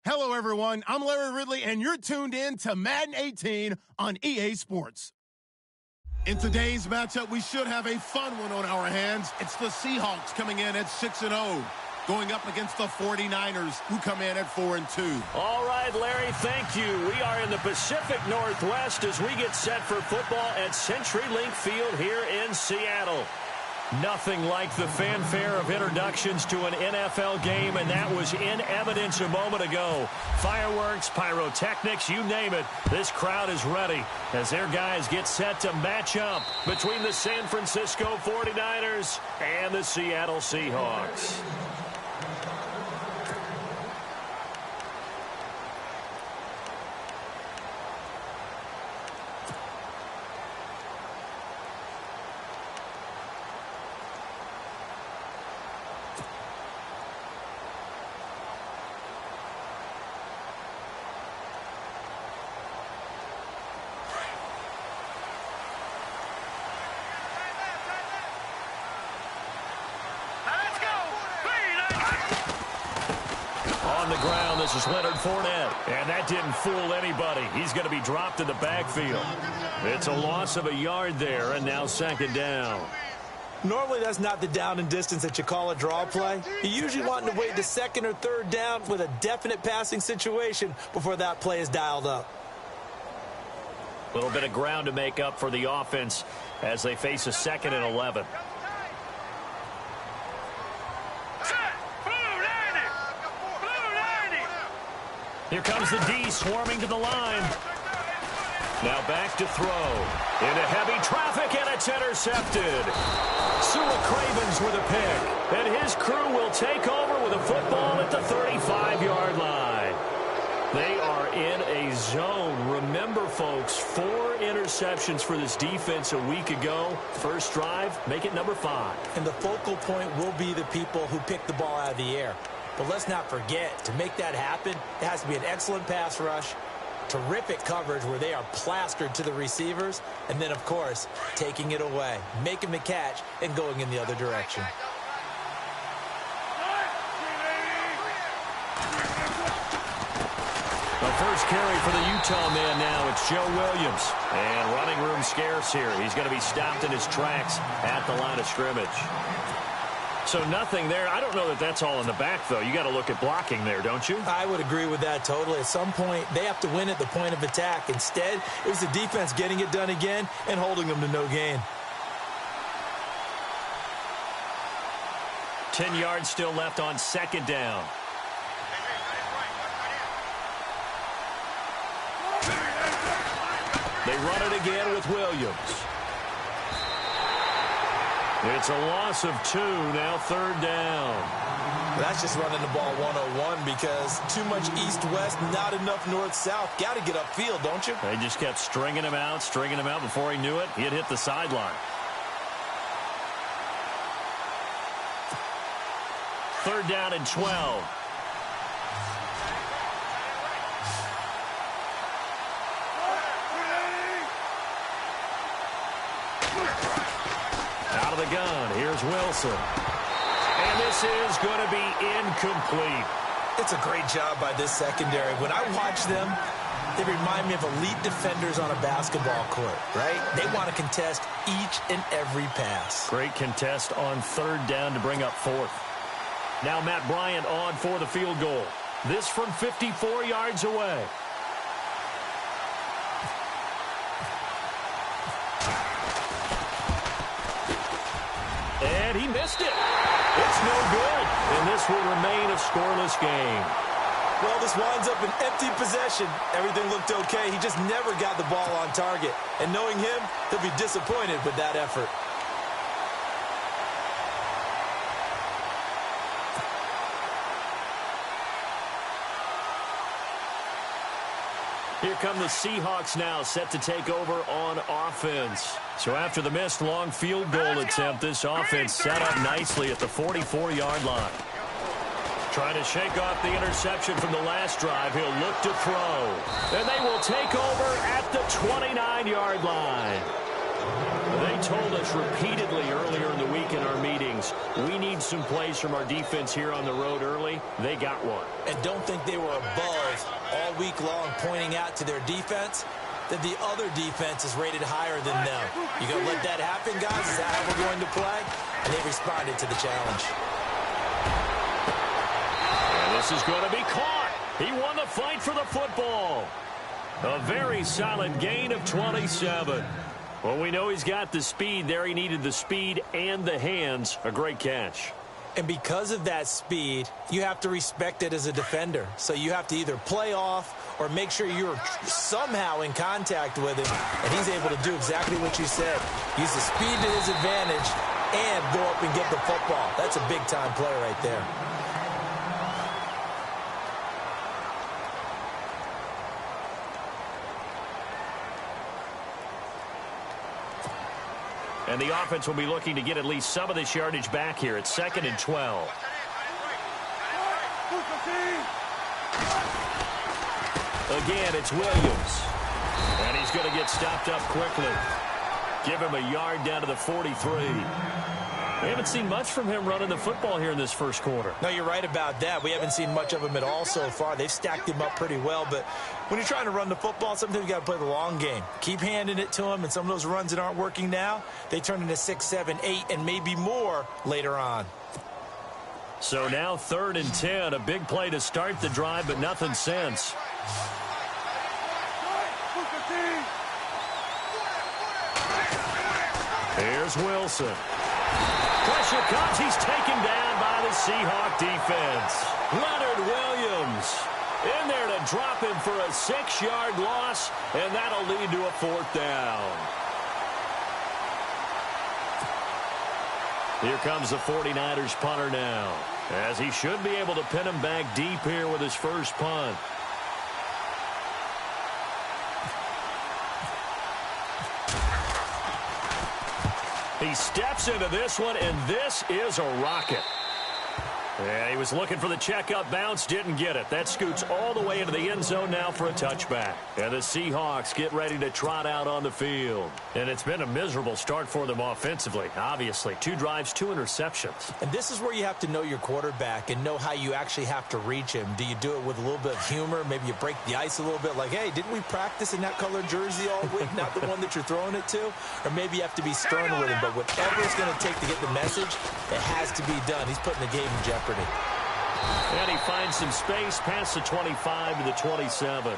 Hello, everyone. I'm Larry Ridley, and you're tuned in to Madden 18 on EA Sports. In today's matchup, we should have a fun one on our hands. It's the Seahawks coming in at 6-0, going up against the 49ers, who come in at 4-2. All right, Larry, thank you. We are in the Pacific Northwest as we get set for football at CenturyLink Field here in Seattle. Nothing like the fanfare of introductions to an NFL game, and that was in evidence a moment ago. Fireworks, pyrotechnics, you name it. This crowd is ready as their guys get set to match up between the San Francisco 49ers and the Seattle Seahawks. On the ground, this is Leonard Fournette, and that didn't fool anybody. He's going to be dropped in the backfield. It's a loss of a yard there, and now second down. Normally, that's not the down and distance that you call a draw play. You usually want to wait to second or third down with a definite passing situation before that play is dialed up. A little bit of ground to make up for the offense as they face a 2nd and 11. Here comes the D swarming to the line. Now back to throw. Into heavy traffic, and it's intercepted. Sua Cravens with a pick. And his crew will take over with a football at the 35-yard line. They are in a zone. Remember, folks, 4 interceptions for this defense a week ago. First drive, make it number 5. And the focal point will be the people who pick the ball out of the air. But let's not forget, to make that happen, it has to be an excellent pass rush, terrific coverage where they are plastered to the receivers, and then, of course, taking it away, making the catch, and going in the other direction. The first carry for the Utah man now, it's Joe Williams. And running room scarce here. He's going to be stopped in his tracks at the line of scrimmage. So nothing there. I don't know that that's all in the back, though. You got to look at blocking there, don't you? I would agree with that totally. At some point, they have to win at the point of attack. Instead, it was the defense getting it done again and holding them to no gain. 10 yards still left on second down. They run it again with Williams. It's a loss of 2, now third down. That's just running the ball 101 because too much east-west, not enough north-south. Got to get upfield, don't you? They just kept stringing him out. Before he knew it, he had hit the sideline. Third down and 12. Out of the gun, here's Wilson. And this is going to be incomplete. It's a great job by this secondary. When I watch them, they remind me of elite defenders on a basketball court, right? They want to contest each and every pass. Great contest on third down to bring up fourth. Now Matt Bryant on for the field goal. This from 54 yards away. And he missed it. It's no good. And this will remain a scoreless game. Well, this winds up an empty possession. Everything looked okay. He just never got the ball on target. And knowing him, he'll be disappointed with that effort. Here come the Seahawks now, set to take over on offense. So after the missed long field goal attempt, this offense set up nicely at the 44-yard line. Trying to shake off the interception from the last drive. He'll look to throw. And they will take over at the 29-yard line. They told us repeatedly earlier in the week in our meetings, we need some plays from our defense here on the road early. They got one. And don't think they were above all week long pointing out to their defense that the other defense is rated higher than them. You going to let that happen, guys? Is that how we're going to play? And they responded to the challenge. And this is going to be caught. He won the fight for the football. A very solid gain of 27. Well, we know he's got the speed there. He needed the speed and the hands. A great catch. And because of that speed, you have to respect it as a defender. So you have to either play off or make sure you're somehow in contact with him. And he's able to do exactly what you said. Use the speed to his advantage and go up and get the football. That's a big-time play right there. And the offense will be looking to get at least some of this yardage back here. It's 2nd and 12. Again, it's Williams. And he's going to get stopped up quickly. Give him a yard down to the 43. We haven't seen much from him running the football here in this first quarter. No, you're right about that. We haven't seen much of him at all so far. They've stacked him up pretty well, but when you're trying to run the football, sometimes you got to play the long game. Keep handing it to him, and some of those runs that aren't working now, they turn into 6, 7, 8, and maybe more later on. So now 3rd and 10, a big play to start the drive, but nothing since. Here's Wilson. Pressure comes. He's taken down by the Seahawk defense. Leonard Williams in there to drop him for a 6-yard loss, and that'll lead to a 4th down. Here comes the 49ers punter now, as he should be able to pin him back deep here with his first punt. He steps into this one, and this is a rocket. Yeah, he was looking for the checkup bounce, didn't get it. That scoots all the way into the end zone now for a touchback. And the Seahawks get ready to trot out on the field. And it's been a miserable start for them offensively, obviously. 2 drives, 2 interceptions. And this is where you have to know your quarterback and know how you actually have to reach him. Do you do it with a little bit of humor? Maybe you break the ice a little bit, like, hey, didn't we practice in that colored jersey all week, not the one that you're throwing it to? Or maybe you have to be stern with him. But whatever it's going to take to get the message, it has to be done. He's putting the game in jeopardy. And he finds some space past the 25 to the 27.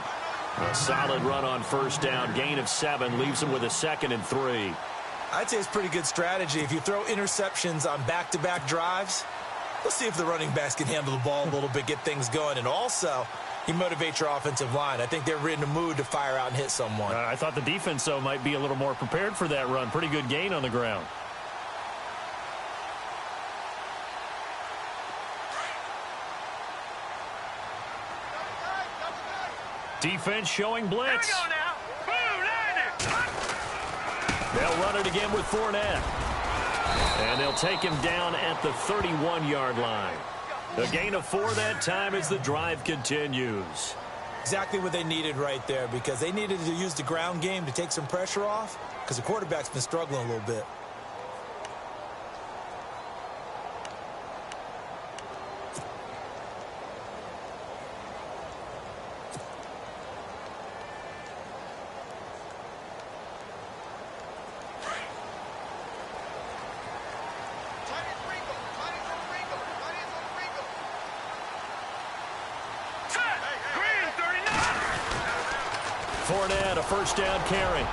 A solid run on first down. Gain of 7 leaves him with a 2nd and 3. I'd say it's pretty good strategy. If you throw interceptions on back-to-back drives, let's see if the running backs can handle the ball a little bit, get things going. And also, you motivate your offensive line. I think they're in the mood to fire out and hit someone. I thought the defense, though, might be a little more prepared for that run. Pretty good gain on the ground. Defense showing blitz. They'll run it again with Fournette. And they'll take him down at the 31-yard line. A gain of 4 that time as the drive continues. Exactly what they needed right there, because they needed to use the ground game to take some pressure off, because the quarterback's been struggling a little bit. Fournette, a first down carry.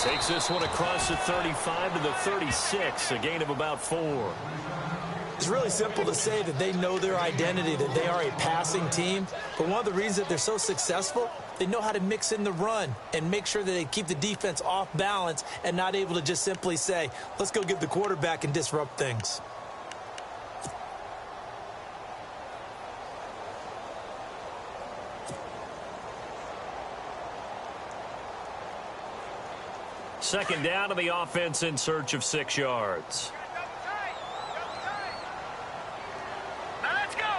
Takes this one across the 35 to the 36, a gain of about 4. It's really simple to say that they know their identity, that they are a passing team. But one of the reasons that they're so successful, they know how to mix in the run and make sure that they keep the defense off balance and not able to just simply say, let's go get the quarterback and disrupt things. Second down to the offense in search of 6 yards. Now let's go.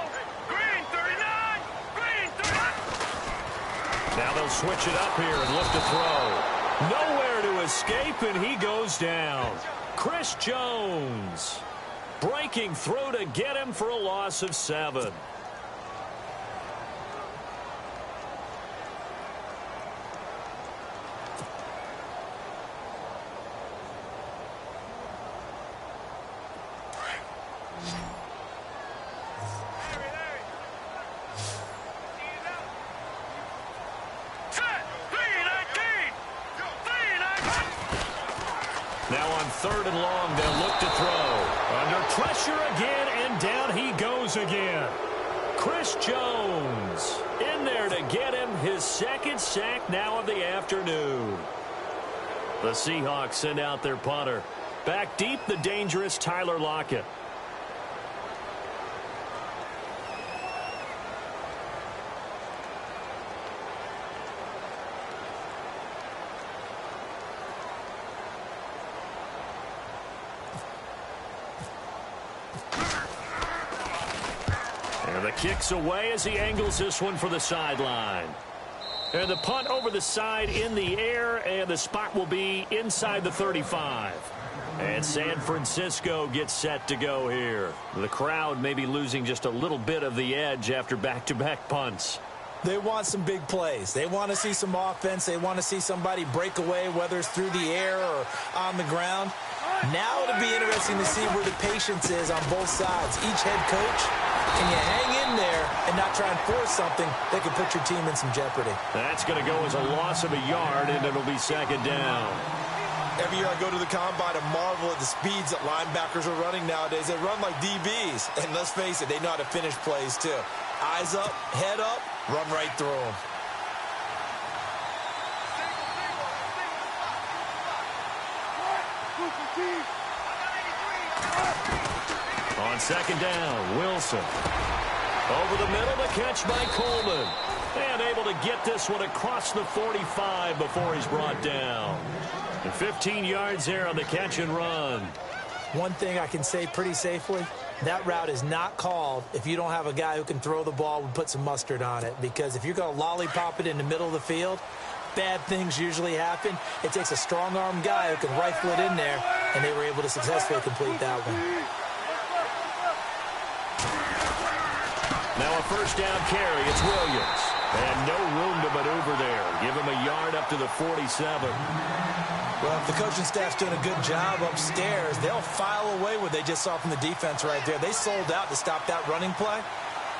Green 39. Green 39. Now they'll switch it up here and look to throw. Nowhere to escape, and he goes down. Chris Jones breaking through to get him for a loss of 7. Now on 3rd and long, they'll look to throw. Under pressure again, and down he goes again. Chris Jones in there to get him his 2nd sack now of the afternoon. The Seahawks send out their punter. Back deep, the dangerous Tyler Lockett. The kick's away as he angles this one for the sideline. And the punt over the side in the air, and the spot will be inside the 35. And San Francisco gets set to go here. The crowd may be losing just a little bit of the edge after back-to-back punts. They want some big plays. They want to see some offense. They want to see somebody break away, whether it's through the air or on the ground. Now it'll be interesting to see where the patience is on both sides. Each head coach, can you hang in there and not try and force something that could put your team in some jeopardy? That's going to go as a loss of a yard, and it'll be 2nd down. Every year I go to the combine and marvel at the speeds that linebackers are running nowadays. They run like DBs. And let's face it, they know how to finish plays too. Eyes up, head up, run right through them. On 2nd down, Wilson. Over the middle, the catch by Coleman. And able to get this one across the 45 before he's brought down. And 15 yards there on the catch and run. One thing I can say pretty safely, that route is not called if you don't have a guy who can throw the ball and put some mustard on it. Because if you're going to lollipop it in the middle of the field, bad things usually happen. It takes a strong-arm guy who can rifle it in there, and they were able to successfully complete that one. Now a 1st down carry. It's Williams. And no room to maneuver there. Give him a yard up to the 47. Well, if the coaching staff's doing a good job upstairs, they'll file away what they just saw from the defense right there. They sold out to stop that running play.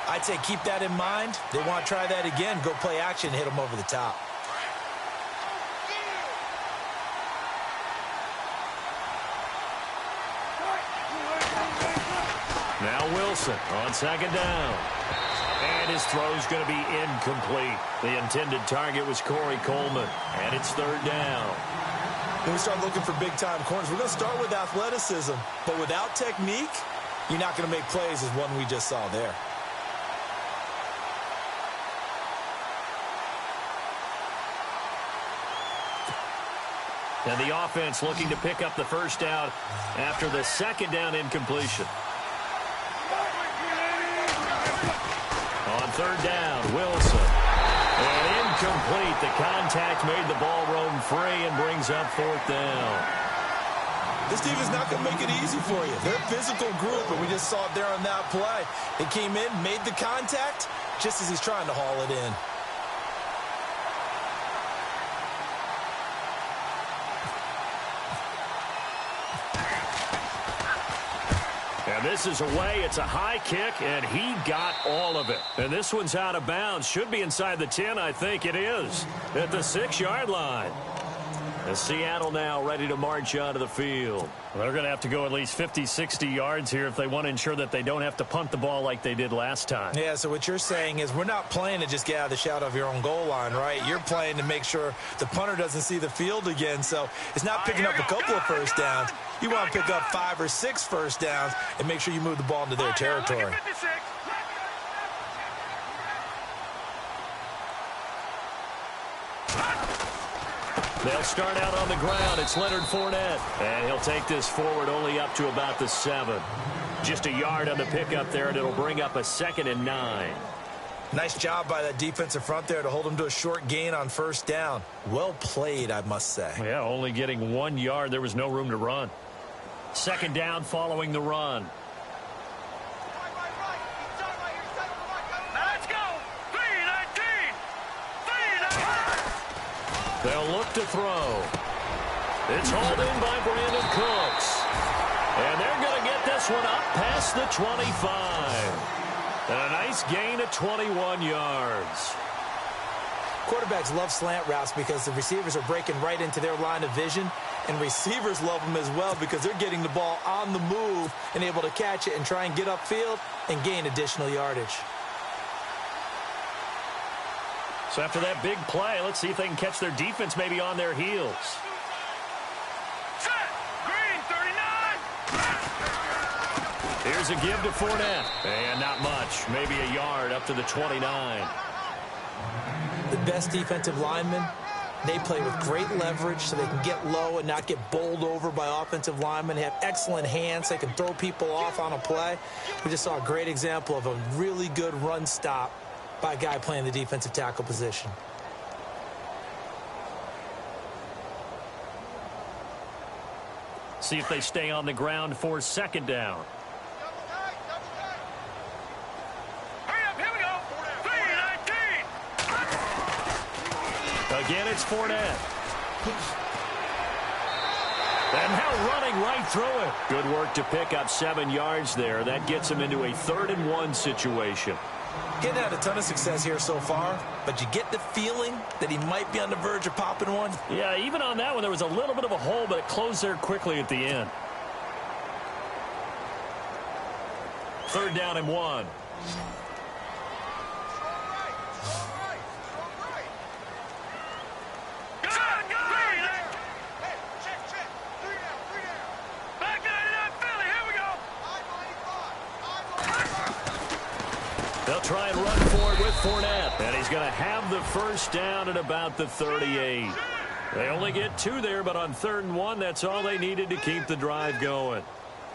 I'd say keep that in mind. They want to try that again. Go play action and hit them over the top. Now Wilson on 2nd down. And his throw's going to be incomplete. The intended target was Corey Coleman. And it's 3rd down. When we start looking for big-time corners, we're going to start with athleticism. But without technique, you're not going to make plays as one we just saw there. And the offense looking to pick up the 1st down after the 2nd down incompletion. On 3rd down, Wilson. And incomplete. The contact made the ball roam free and brings up 4th down. This team is not going to make it easy for you. They're a physical group, and we just saw it there on that play. It came in, made the contact, just as he's trying to haul it in. And this is away. It's a high kick, and he got all of it. And this one's out of bounds. Should be inside the 10. I think it is. At the 6-yard line. And Seattle now ready to march onto the field. Well, they're going to have to go at least 50, 60 yards here if they want to ensure that they don't have to punt the ball like they did last time. Yeah, so what you're saying is we're not playing to just get out of the shadow of your own goal line, right? You're playing to make sure the punter doesn't see the field again. So it's not picking up a couple of 1st downs. You want to pick up 5 or 6 1st downs and make sure you move the ball into their territory. They'll start out on the ground. It's Leonard Fournette. And he'll take this forward only up to about the 7. Just a yard on the pickup there, and it'll bring up a 2nd and 9. Nice job by that defensive front there to hold him to a short gain on first down. Well played, I must say. Yeah, only getting 1 yard. There was no room to run. Second down following the run. Let's go. 3-19. 3-19. They'll look to throw. It's hauled in by Brandon Cooks. And they're going to get this one up past the 25. And a nice gain of 21 yards. Quarterbacks love slant routes because the receivers are breaking right into their line of vision, and receivers love them as well because they're getting the ball on the move and able to catch it and try and get upfield and gain additional yardage. So after that big play, let's see if they can catch their defense maybe on their heels. Set. Green 39. Here's a give to Fournette. And not much. Maybe a yard up to the 29. The best defensive linemen, they play with great leverage so they can get low and not get bowled over by offensive linemen. They have excellent hands. They can throw people off on a play. We just saw a great example of a really good run stop by a guy playing the defensive tackle position. See if they stay on the ground for second down. Again, it's Fournette. And now running right through it. Good work to pick up 7 yards there. That gets him into a 3rd-and-1 situation. Getting had a ton of success here so far, but you get the feeling that he might be on the verge of popping one. Yeah, even on that one, there was a little bit of a hole, but it closed there quickly at the end. 3rd down and 1. They'll try and run for it with Fournette. And he's going to have the first down at about the 38. They only get 2 there, but on 3rd and 1, that's all they needed to keep the drive going.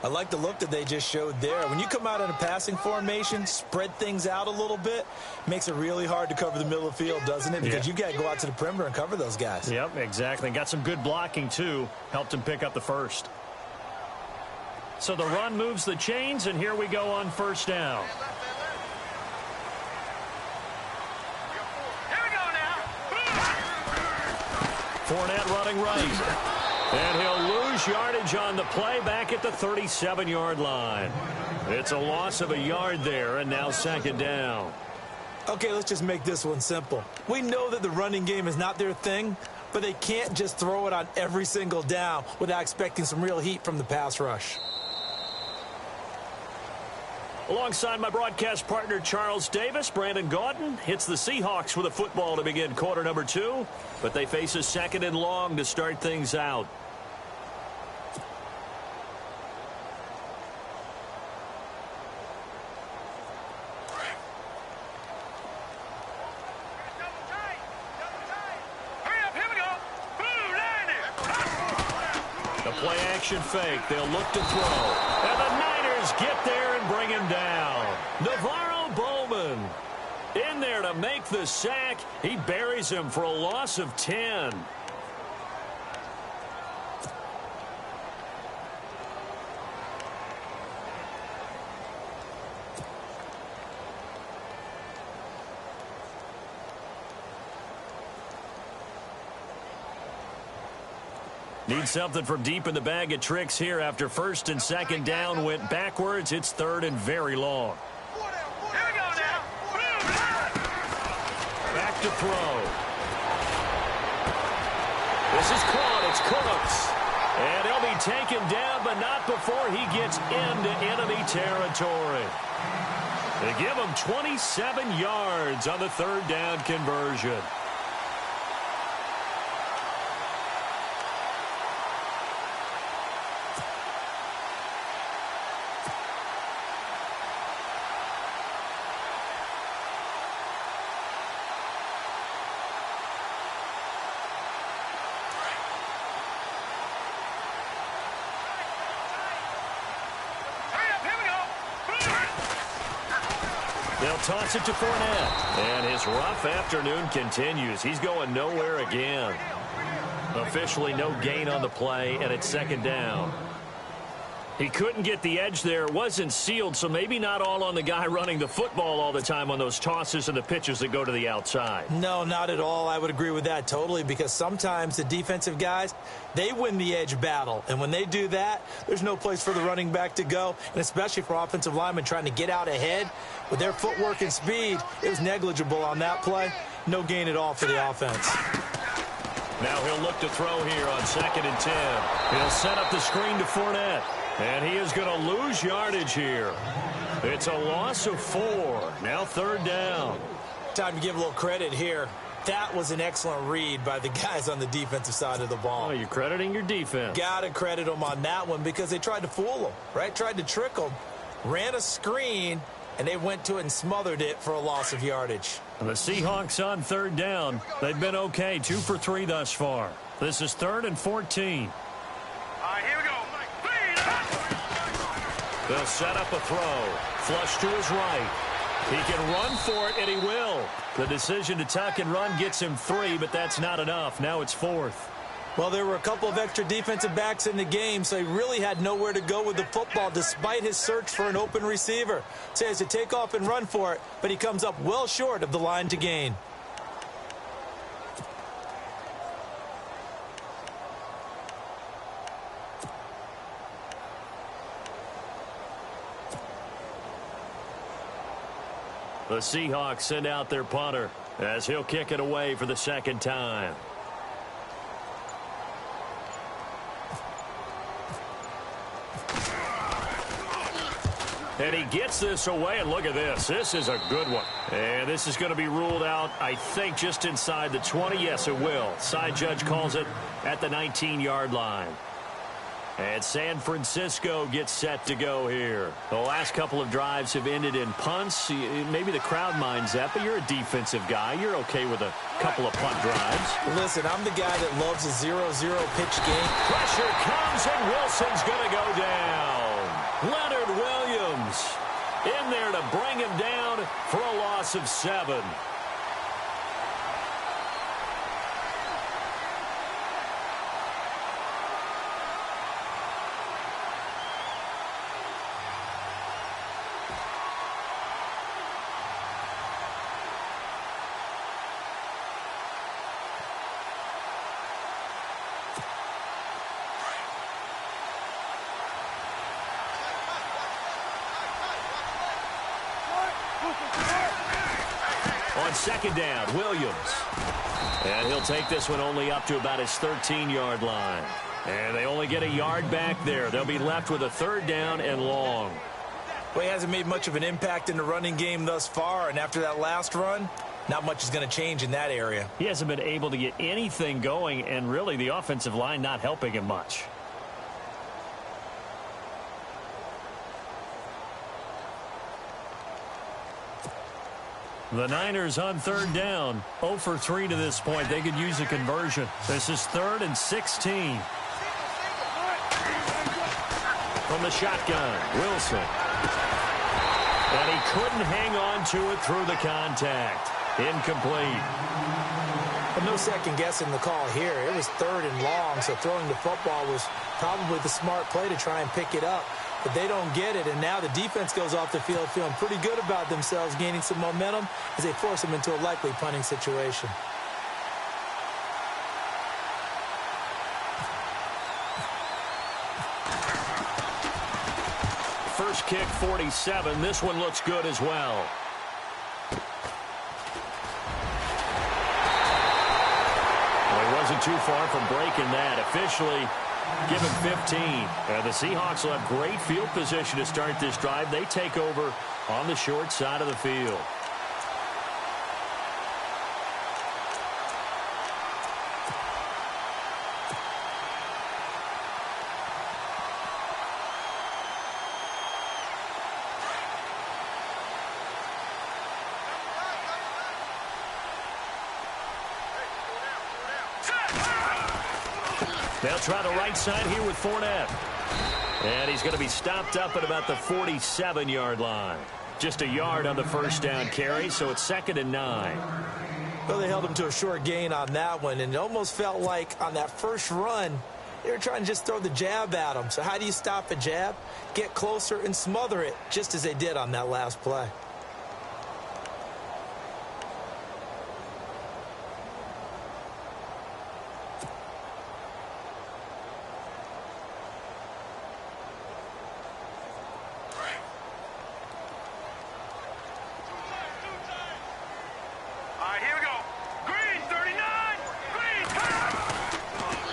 I like the look that they just showed there. When you come out in a passing formation, spread things out a little bit, makes it really hard to cover the middle of the field, doesn't it? Because you've got to go out to the perimeter and cover those guys. Yep, exactly. Got some good blocking, too. Helped him pick up the first. So the run moves the chains, and here we go on first down. Fournette running right. And he'll lose yardage on the play back at the 37-yard line. It's a loss of a yard there, and now second down. Okay, let's just make this one simple. We know that the running game is not their thing, but they can't just throw it on every single down without expecting some real heat from the pass rush. Alongside my broadcast partner, Charles Davis, Brandon Gaudin hits the Seahawks with a football to begin quarter number 2, but they face a 2nd and long to start things out. The play action fake. They'll look to throw. And the Niners get there and bring him down. Navarro Bowman in there to make the sack. He buries him for a loss of 10. Need something from deep in the bag of tricks here after 1st and 2nd down went backwards. It's 3rd and very long. Back to throw. This is caught. It's Cooks. And he'll be taken down, but not before he gets into enemy territory. They give him 27 yards on the 3rd down conversion. They'll toss it to Fournette. And his rough afternoon continues. He's going nowhere again. Officially no gain on the play, and it's second down. He couldn't get the edge there. It wasn't sealed, so maybe not all on the guy running the football all the time on those tosses and the pitches that go to the outside. No, not at all. I would agree with that totally, because sometimes the defensive guys, they win the edge battle. And when they do that, there's no place for the running back to go, and especially for offensive linemen trying to get out ahead. With their footwork and speed, it was negligible on that play. No gain at all for the offense. Now he'll look to throw here on 2nd and 10. He'll set up the screen to Fournette. And he is going to lose yardage here. It's a loss of 4. Now 3rd down. Time to give a little credit here. That was an excellent read by the guys on the defensive side of the ball. Oh, you're crediting your defense. Got to credit them on that one because they tried to fool them, right? Tried to trick them. Ran a screen, and they went to it and smothered it for a loss of yardage. And the Seahawks on 3rd down. They've been okay, 2 for 3 thus far. This is 3rd and 14. Here we go. They'll set up a throw. Flush to his right. He can run for it, and he will. The decision to tuck and run gets him 3, but that's not enough. Now it's 4th. Well, there were a couple of extra defensive backs in the game, so he really had nowhere to go with the football despite his search for an open receiver. So he has to take off and run for it, but he comes up well short of the line to gain. The Seahawks send out their punter as he'll kick it away for the 2nd time. And he gets this away, and look at this. This is a good one. And this is going to be ruled out, I think, just inside the 20. Yes, it will. Side judge calls it at the 19-yard line. And San Francisco gets set to go here. The last couple of drives have ended in punts. Maybe the crowd minds that, but you're a defensive guy. You're okay with a couple of punt drives. Listen, I'm the guy that loves a 0-0 pitch game. Pressure comes, and Wilson's going to go down. Leonard Williams in there to bring him down for a loss of 7. On 2nd down, Williams. And he'll take this one only up to about his 13-yard line. And they only get a yard back there. They'll be left with a 3rd down and long. Well, he hasn't made much of an impact in the running game thus far, and after that last run, not much is going to change in that area. He hasn't been able to get anything going, and really the offensive line not helping him much. The Niners on 3rd down. 0 for 3 to this point. They could use a conversion. This is 3rd and 16. From the shotgun, Wilson. And he couldn't hang on to it through the contact. Incomplete. But no second guessing the call here. It was 3rd and long, so throwing the football was probably the smart play to try and pick it up. But they don't get it, and now the defense goes off the field feeling pretty good about themselves, gaining some momentum as they force them into a likely punting situation. First kick, 47. This one looks good as well. Well, he wasn't too far from breaking that. Officially, give him 15. The Seahawks will have great field position to start this drive. They take over on the short side of the field. They'll try the right side here with Fournette. And he's going to be stopped up at about the 47-yard line. Just a yard on the first down carry, so it's 2nd and 9. Well, they held him to a short gain on that one, and it almost felt like on that first run, they were trying to just throw the jab at him. So how do you stop a jab? Get closer and smother it, just as they did on that last play.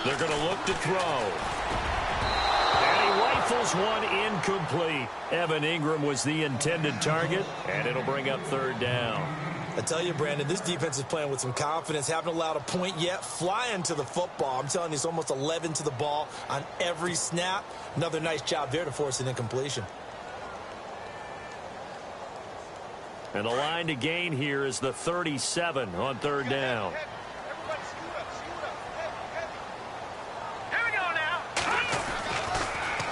They're going to look to throw. And he rifles one incomplete. Evan Ingram was the intended target, and it'll bring up 3rd down. I tell you, Brandon, this defense is playing with some confidence. Haven't allowed a point yet. Flying to the football. I'm telling you, it's almost 11 to the ball on every snap. Another nice job there to force an incompletion. And the line to gain here is the 37 on 3rd down.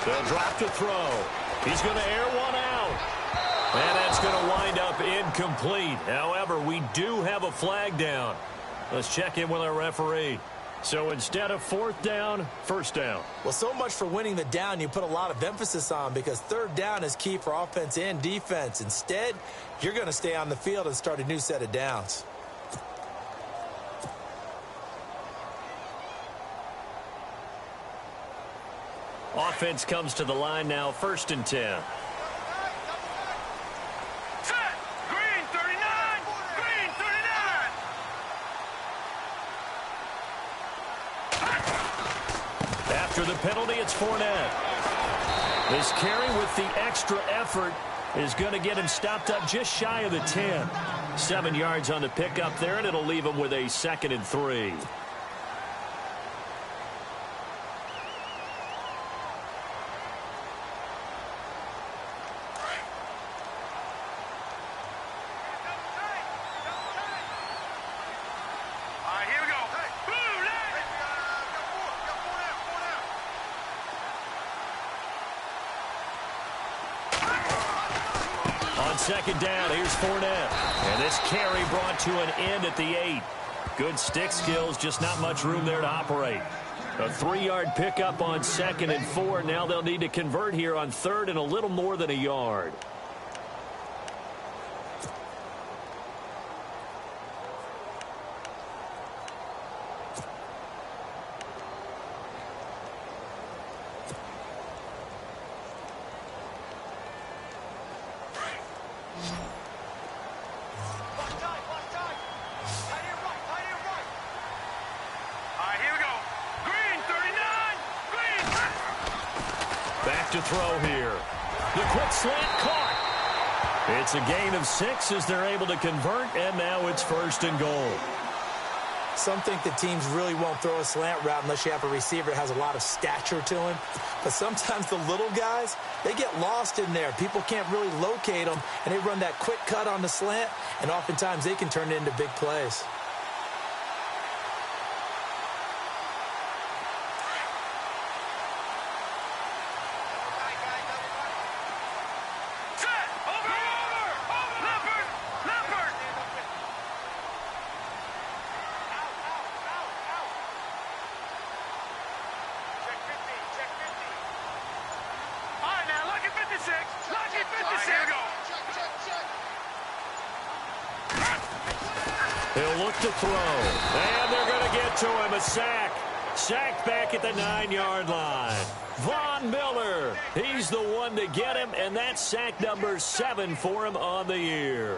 They'll drop to throw. He's going to air one out. And that's going to wind up incomplete. However, we do have a flag down. Let's check in with our referee. So instead of 4th down, 1st down. Well, so much for winning the down you put a lot of emphasis on, because 3rd down is key for offense and defense. Instead, you're going to stay on the field and start a new set of downs. Offense comes to the line now, 1st and 10. Set! Green 39! Green 39! After the penalty, it's Fournette. This carry with the extra effort is going to get him stopped up just shy of the 10. 7 yards on the pickup there, and it'll leave him with a 2nd and 3. On 2nd down, here's Fournette. And this carry brought to an end at the 8. Good stick skills, just not much room there to operate. A 3-yard pickup on 2nd and 4. Now they'll need to convert here on 3rd and a little more than a yard. To throw here. The quick slant caught. It's a gain of 6 as they're able to convert, and now it's 1st and goal. Some think that teams really won't throw a slant route unless you have a receiver that has a lot of stature to him. But sometimes the little guys, they get lost in there. People can't really locate them, and they run that quick cut on the slant, and oftentimes they can turn it into big plays. He'll look to throw. And they're going to get to him. A sack. Sacked back at the 9-yard line. Von Miller. He's the one to get him, and that's sack number 7 for him on the year.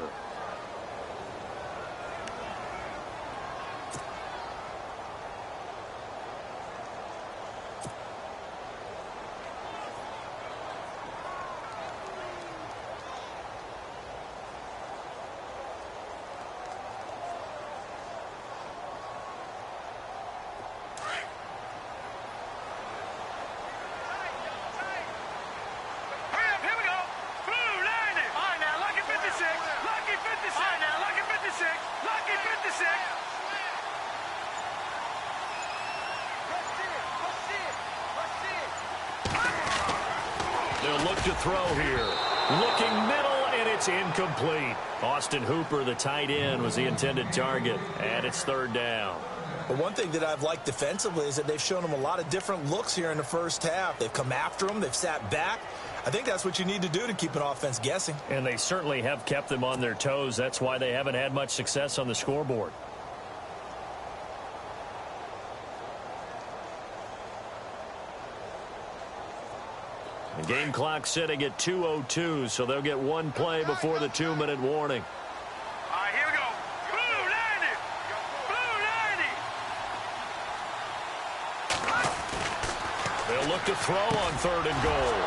They'll look to throw here. Looking middle And it's incomplete. Austin Hooper, the tight end, was the intended target. And it's third down. But one thing that I've liked defensively is that they've shown them a lot of different looks here in the first half. They've come after them. They've sat back. I think that's what you need to do to keep an offense guessing. And they certainly have kept them on their toes. That's why they haven't had much success on the scoreboard. The game clock sitting at 2:02, so they'll get one play before the 2-minute warning. All right, here we go. Blue 90. Blue 90. They'll look to throw on 3rd and goal.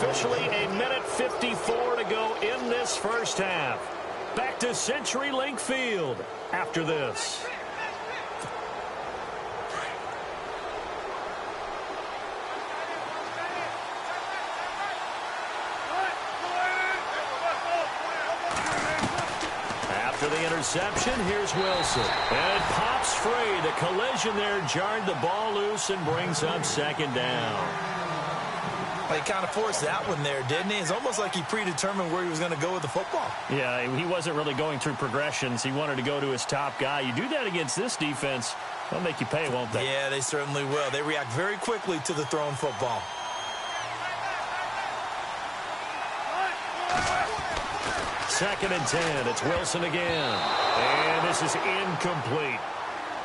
Officially a minute 54 to go in this first half. Back to CenturyLink Field after this. After the interception, here's Wilson. And it pops free. The collision there jarred the ball loose and brings up 2nd down. He kind of forced that one there, didn't he? It's almost like he predetermined where he was going to go with the football. Yeah, he wasn't really going through progressions. He wanted to go to his top guy. You do that against this defense, they'll make you pay, won't they? Yeah, they certainly will. They react very quickly to the thrown football. Second and 10. It's Wilson again. And this is incomplete.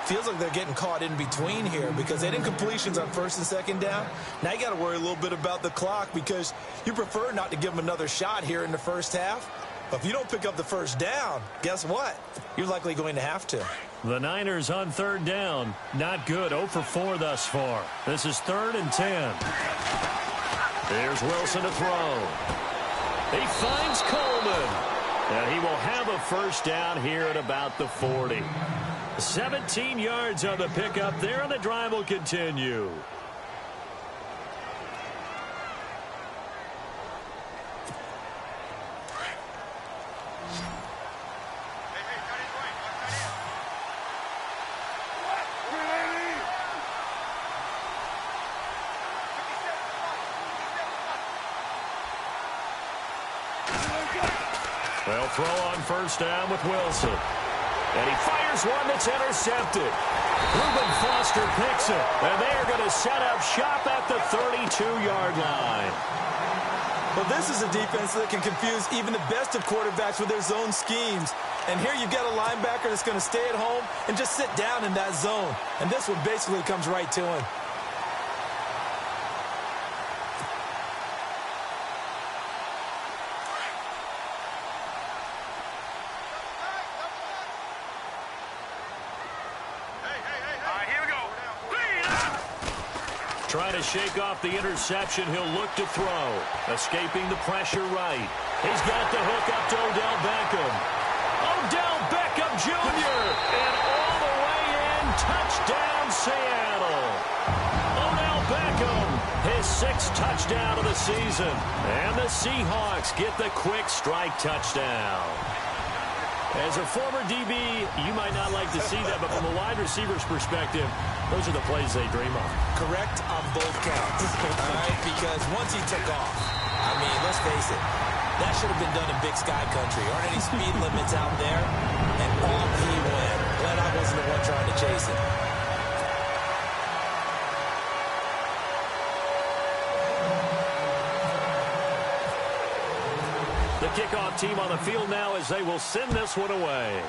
Feels like they're getting caught in between here because they didn't completions on 1st and 2nd down. Now you got to worry a little bit about the clock because you prefer not to give them another shot here in the first half. But if you don't pick up the 1st down, guess what? You're likely going to have to. The Niners on 3rd down. Not good. 0 for 4 thus far. This is 3rd and 10. Here's Wilson to throw. He finds Coleman. And he will have a 1st down here at about the 40. 17 yards on the pickup there, and the drive will continue. They'll throw on 1st down with Wilson. And he fires one that's intercepted. Reuben Foster picks it. And they are going to set up shop at the 32-yard line. Well, this is a defense that can confuse even the best of quarterbacks with their zone schemes. And here you've got a linebacker that's going to stay at home and just sit down in that zone. And this one basically comes right to him. Trying to shake off the interception. He'll look to throw. Escaping the pressure right. He's got the hook up to Odell Beckham. Odell Beckham Jr. And all the way in. Touchdown, Seattle. Odell Beckham, his 6th touchdown of the season. And the Seahawks get the quick strike touchdown. As a former DB, you might not like to see that, but from a wide receiver's perspective, those are the plays they dream of. Correct on both counts. All right, because once he took off, I mean, let's face it, that should have been done in Big Sky Country. Aren't any speed limits out there? And off he went. Glad I wasn't the one trying to chase him. The kickoff team on the field now as they will send this one away.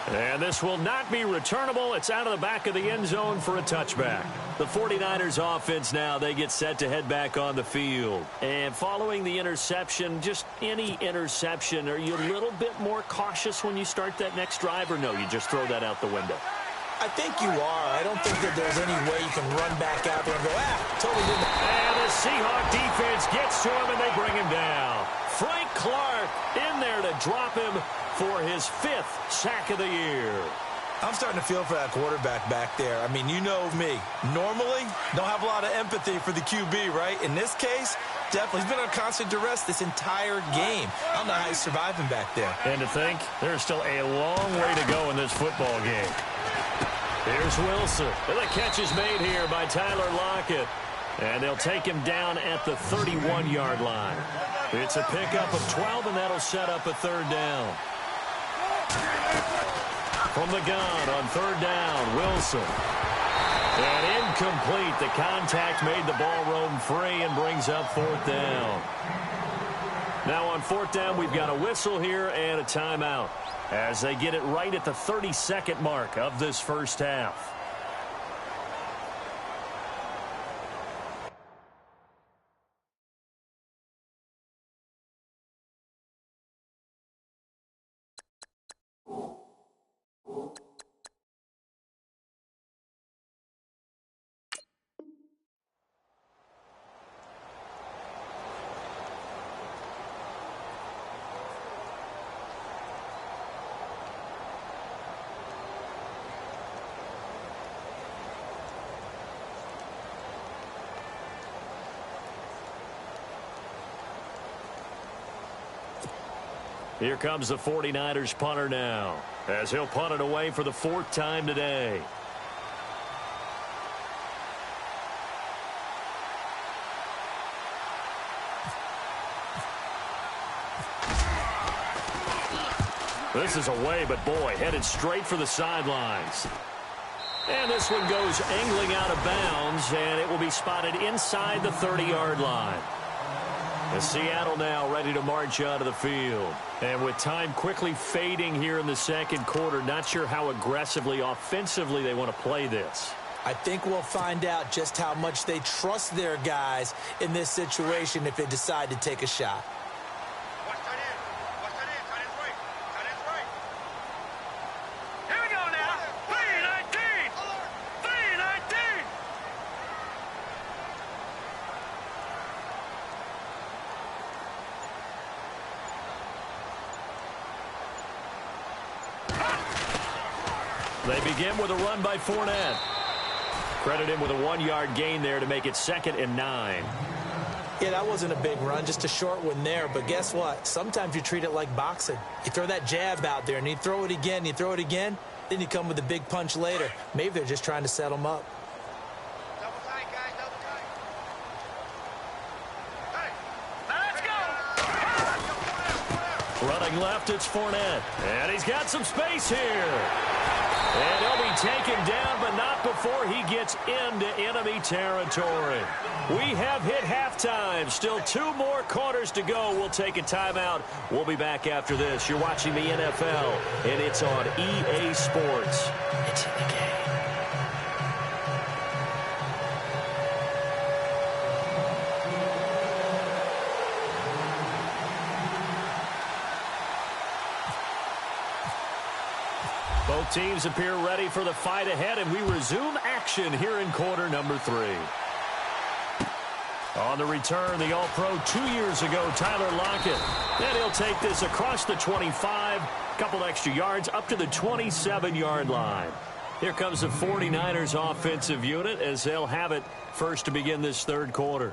And this will not be returnable. It's out of the back of the end zone for a touchback. The 49ers offense now, they get set to head back on the field. And following the interception, just any interception, are you a little bit more cautious when you start that next drive, or no, you just throw that out the window? I think you are. I don't think that there's any way you can run back out there and go, totally didn't. And the Seahawk defense gets to him, and they bring him down. Frank Clark in there to drop him for his 5th sack of the year. I'm starting to feel for that quarterback back there. I mean, you know me. Normally, don't have a lot of empathy for the QB, right? In this case, Definitely. He's been on constant duress this entire game. I don't know how he's surviving back there. And to think, there's still a long way to go in this football game. Here's Wilson. And the catch is made here by Tyler Lockett. And they'll take him down at the 31-yard line. It's a pickup of 12, and that'll set up a third down. From the gun on third down, Wilson. And incomplete. The contact made the ball roam free and brings up fourth down. Now on fourth down, we've got a whistle here and a timeout as they get it right at the 32nd mark of this first half. Here comes the 49ers punter now, as he'll punt it away for the fourth time today. This is away, but boy, headed straight for the sidelines. And this one goes angling out of bounds, and it will be spotted inside the 30-yard line. And Seattle now ready to march out of the field. And with time quickly fading here in the second quarter, not sure how aggressively, offensively they want to play this. I think we'll find out just how much they trust their guys in this situation if they decide to take a shot. Here we go now. 3-19. 3-19. They begin with a run by Fournette. Credit him with a 1-yard gain there to make it 2nd and 9. Yeah, that wasn't a big run, just a short one there. But guess what? Sometimes you treat it like boxing. You throw that jab out there, and you throw it again, you throw it again, then you come with a big punch later. Maybe they're just trying to set them up. Double tight, guys. Double tight. Hey, now let's go. Running left, it's Fournette. And he's got some space here. And he'll be taken down, but not before he gets into enemy territory. We have hit halftime. Still 2 more quarters to go. We'll take a timeout. We'll be back after this. You're watching the NFL, and it's on EA Sports. It's in the game. Both teams appear ready for the fight ahead, and we resume action here in quarter number 3. On the return, the All-Pro 2 years ago, Tyler Lockett. And he'll take this across the 25, couple extra yards, up to the 27-yard line. Here comes the 49ers offensive unit as they'll have it first to begin this third quarter.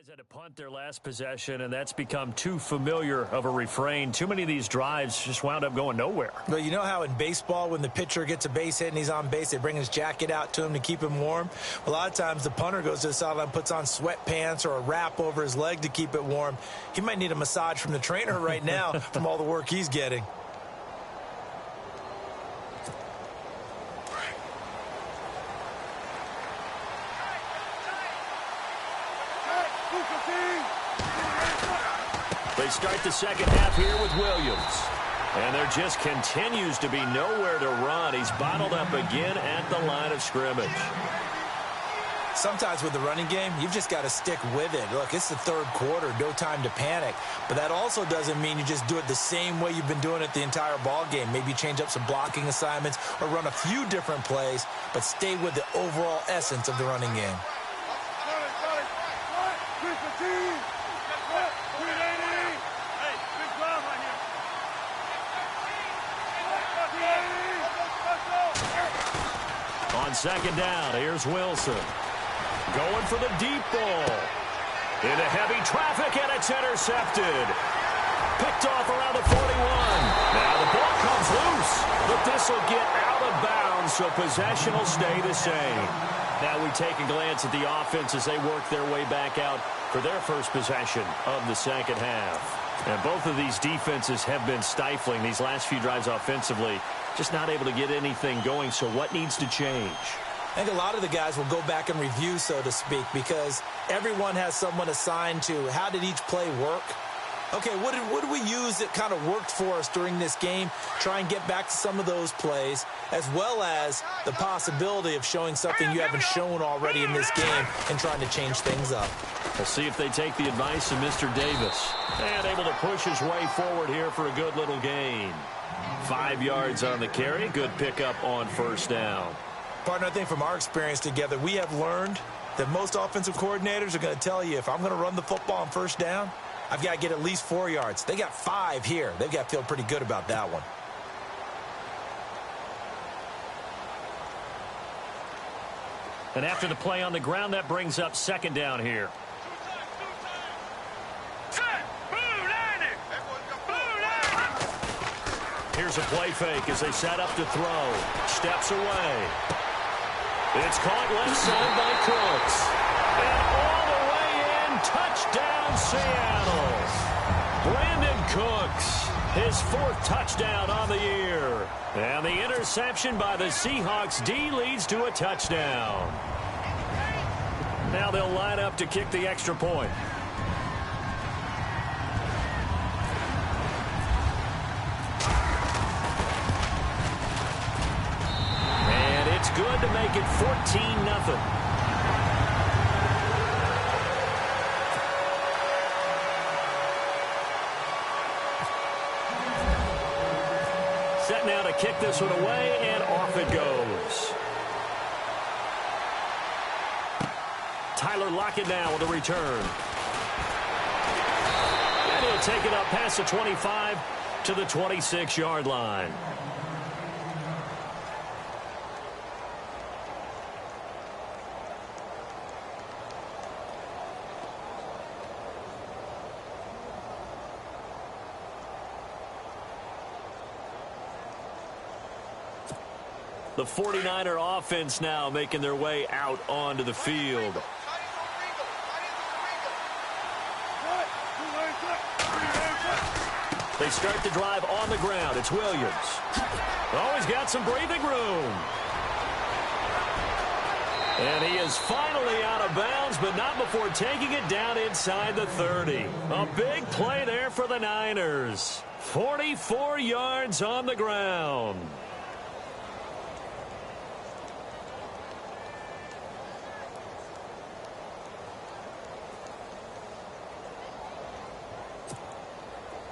Had to punt their last possession, and that's become too familiar of a refrain. Too many of these drives just wound up going nowhere. Well, you know how in baseball, when the pitcher gets a base hit and he's on base, they bring his jacket out to him to keep him warm? A lot of times the punter goes to the sideline, puts on sweatpants or a wrap over his leg to keep it warm. He might need a massage from the trainer right now from all the work he's getting. They start the second half here with Williams. And there just continues to be nowhere to run. He's bottled up again at the line of scrimmage. Sometimes with the running game, you've just got to stick with it. Look, it's the third quarter, no time to panic. But that also doesn't mean you just do it the same way you've been doing it the entire ball game. Maybe change up some blocking assignments or run a few different plays, but stay with the overall essence of the running game. On second down, here's Wilson. Going for the deep ball. Into heavy traffic, and it's intercepted. Picked off around the 41. Now the ball comes loose, but this will get out of bounds, so possession will stay the same. Now we take a glance at the offense as they work their way back out for their first possession of the second half. And both of these defenses have been stifling these last few drives offensively. Just not able to get anything going, so what needs to change? I think a lot of the guys will go back and review, so to speak, because everyone has someone assigned to how did each play work. Okay, what did we use that kind of worked for us during this game? Try and get back to some of those plays, as well as the possibility of showing something you haven't shown already in this game and trying to change things up. We'll see if they take the advice of Mr. Davis. And able to push his way forward here for a good little gain. 5 yards on the carry. Good pickup on first down. Partner, I think from our experience together, we have learned that most offensive coordinators are going to tell you, if I'm going to run the football on first down, I've got to get at least 4 yards. They got 5 here. They've got to feel pretty good about that one. And after the play on the ground, that brings up second down here. Here's a play fake as they set up to throw. Steps away. It's caught left side by Cooks. And all the way in, touchdown Seattle. Brandon Cooks, his 4th touchdown on the year. And the interception by the Seahawks D leads to a touchdown. Now they'll line up to kick the extra point. Good to make it 14-0. Set now to kick this one away, and off it goes. Tyler Lockett now with the return. And he'll take it up past the 25 to the 26-yard line. The 49er offense now making their way out onto the field. They start the drive on the ground. It's Williams. Oh, he's got some breathing room. And he is finally out of bounds, but not before taking it down inside the 30. A big play there for the Niners. 44 yards on the ground.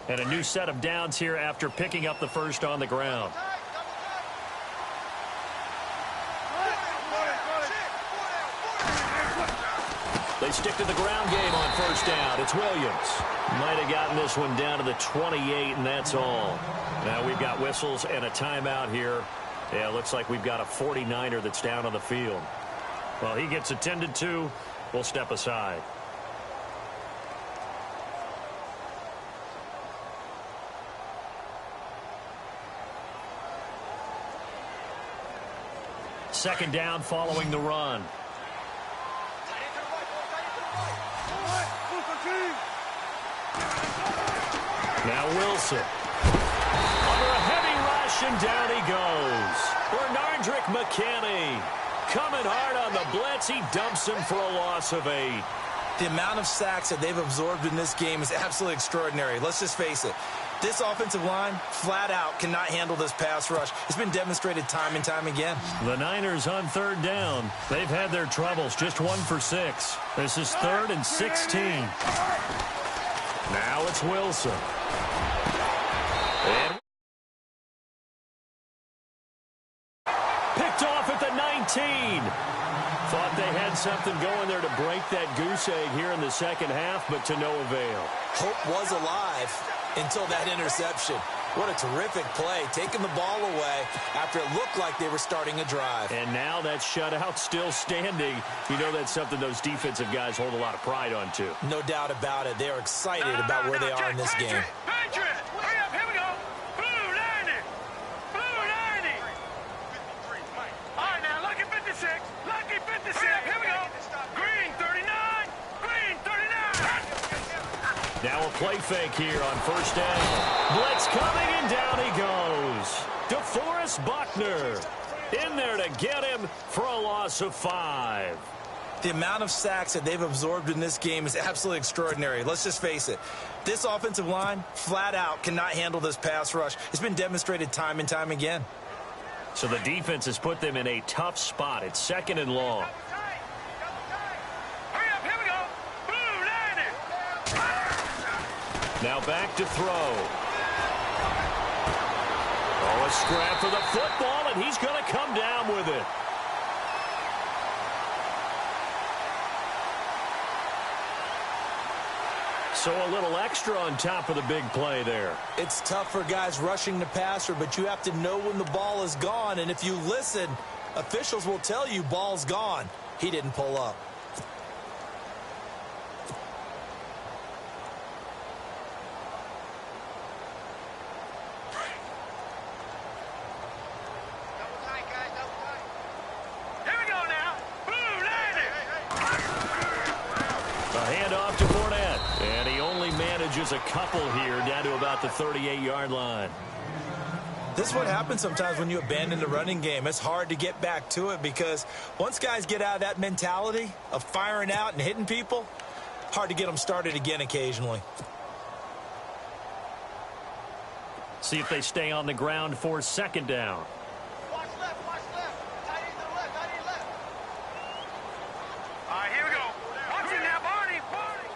And a new set of downs here after picking up the first on the ground. They stick to the ground game on first down. It's Williams. Might have gotten this one down to the 28, and that's all. Now we've got whistles and a timeout here. Yeah, it looks like we've got a 49er that's down on the field. Well, he gets attended to. We'll step aside. second down following the run. Now Wilson. Under a heavy rush, and down he goes. Bernardrick McKinney coming hard on the blitz. He dumps him for a loss of 8. The amount of sacks that they've absorbed in this game is absolutely extraordinary. Let's just face it. This offensive line, flat out, cannot handle this pass rush. It's been demonstrated time and time again. The Niners on third down. They've had their troubles, just 1 for 6. This is 3rd and 16. Now it's Wilson. And picked off at the 19. Thought they had something going there to break that goose egg here in the second half, but to no avail. Hope was alive until that interception. What a terrific play, taking the ball away after it looked like they were starting a drive. And now that shutout still standing. You know that's something those defensive guys hold a lot of pride on, too. No doubt about it. They are excited about where they are in this game. Patriot! Hurry up, here we go! Blue 90! Blue 90! All right, now, lucky 56! Lucky 56! Here we go! Green 39! Green 39! Now a play fake here on first down. Blitz coming, and down he goes. DeForest Buckner in there to get him for a loss of 5. The amount of sacks that they've absorbed in this game is absolutely extraordinary. Let's just face it. This offensive line, flat out, cannot handle this pass rush. It's been demonstrated time and time again. So the defense has put them in a tough spot. It's 2nd and long. Hurry up, here we go! Blue 90! Now back to throw. Oh, a scrap for the football, and he's going to come down with it. So a little extra on top of the big play there. It's tough for guys rushing the passer, but you have to know when the ball is gone. And if you listen, officials will tell you ball's gone. He didn't pull up. Here we go now! Blue 90! A handoff to Fournette. And he only manages a couple here down to about the 38-yard line. This is what happens sometimes when you abandon the running game. It's hard to get back to it because once guys get out of that mentality of firing out and hitting people, hard to get them started again occasionally. See if they stay on the ground for 2nd down. Watch left, watch left. Tight end to the left, tight end left. All right, here we go. Watch it now, Barney, Barney.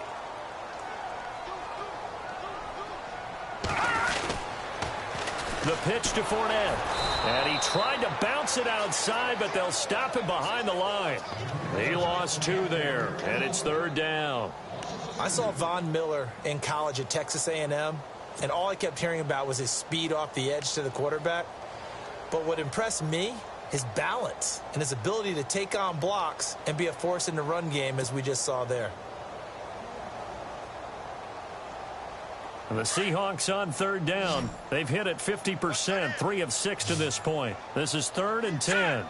The pitch to Fournette. And he tried to bounce it outside, but they'll stop him behind the line. He lost 2 there, and it's 3rd down. I saw Von Miller in college at Texas A&M, and all I kept hearing about was his speed off the edge to the quarterback. But what impressed me, his balance and his ability to take on blocks and be a force in the run game, as we just saw there. And the Seahawks on 3rd down. They've hit it 50%, 3 of 6 to this point. This is 3rd and 10.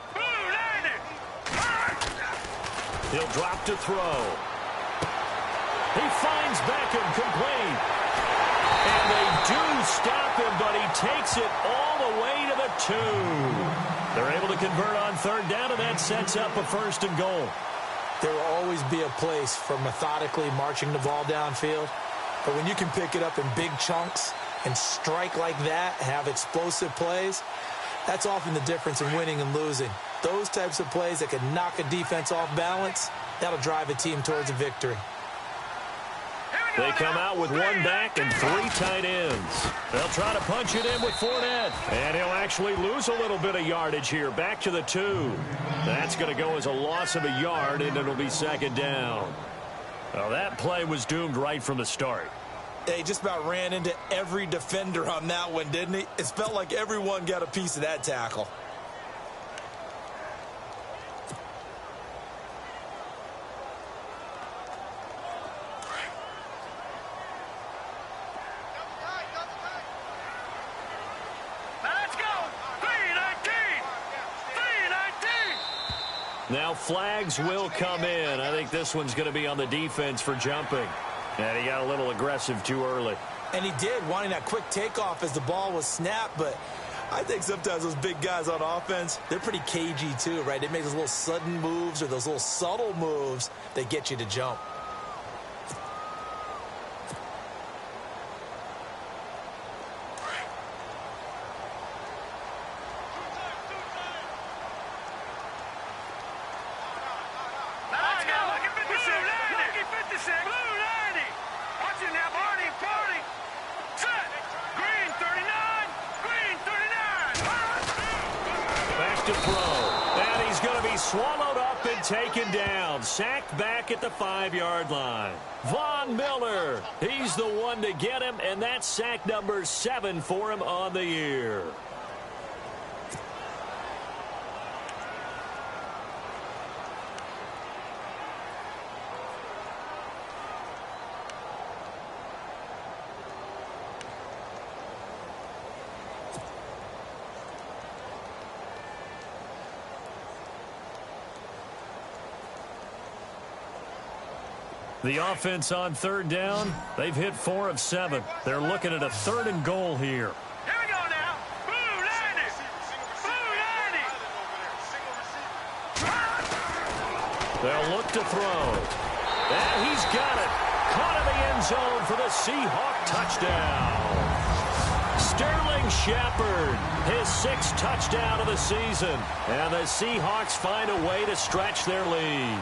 He'll drop to throw. He finds Beckham complete. And they do stop him, but he takes it all the way to the 2. They're able to convert on 3rd down, and that sets up a 1st and goal. There will always be a place for methodically marching the ball downfield. But when you can pick it up in big chunks and strike like that, have explosive plays, that's often the difference in winning and losing. Those types of plays that can knock a defense off balance, that'll drive a team towards a victory. They come out with 1 back and 3 tight ends. They'll try to punch it in with Fournette. And he'll actually lose a little bit of yardage here. Back to the 2. That's going to go as a loss of a yard, and it'll be 2nd down. Well, that play was doomed right from the start. He just about ran into every defender on that one, didn't he? It felt like everyone got a piece of that tackle. Now let's go. 319. 319. Now flags will come in. I think this one's going to be on the defense for jumping. And he got a little aggressive too early. And he did, wanting that quick takeoff as the ball was snapped. But I think sometimes those big guys on offense, they're pretty cagey too, right? They make those little sudden moves or those little subtle moves that get you to jump. Swallowed up and taken down. Sacked back at the 5-yard line. Von Miller, he's the one to get him, and that's sack number 7 for him on the year. The offense on 3rd down, they've hit 4 of 7. They're looking at a 3rd and goal here. Here we go now. Blue 90. Blue 90. They'll look to throw. And he's got it. Caught in the end zone for the Seahawk touchdown. Sterling Shepard, his 6th touchdown of the season. And the Seahawks find a way to stretch their lead.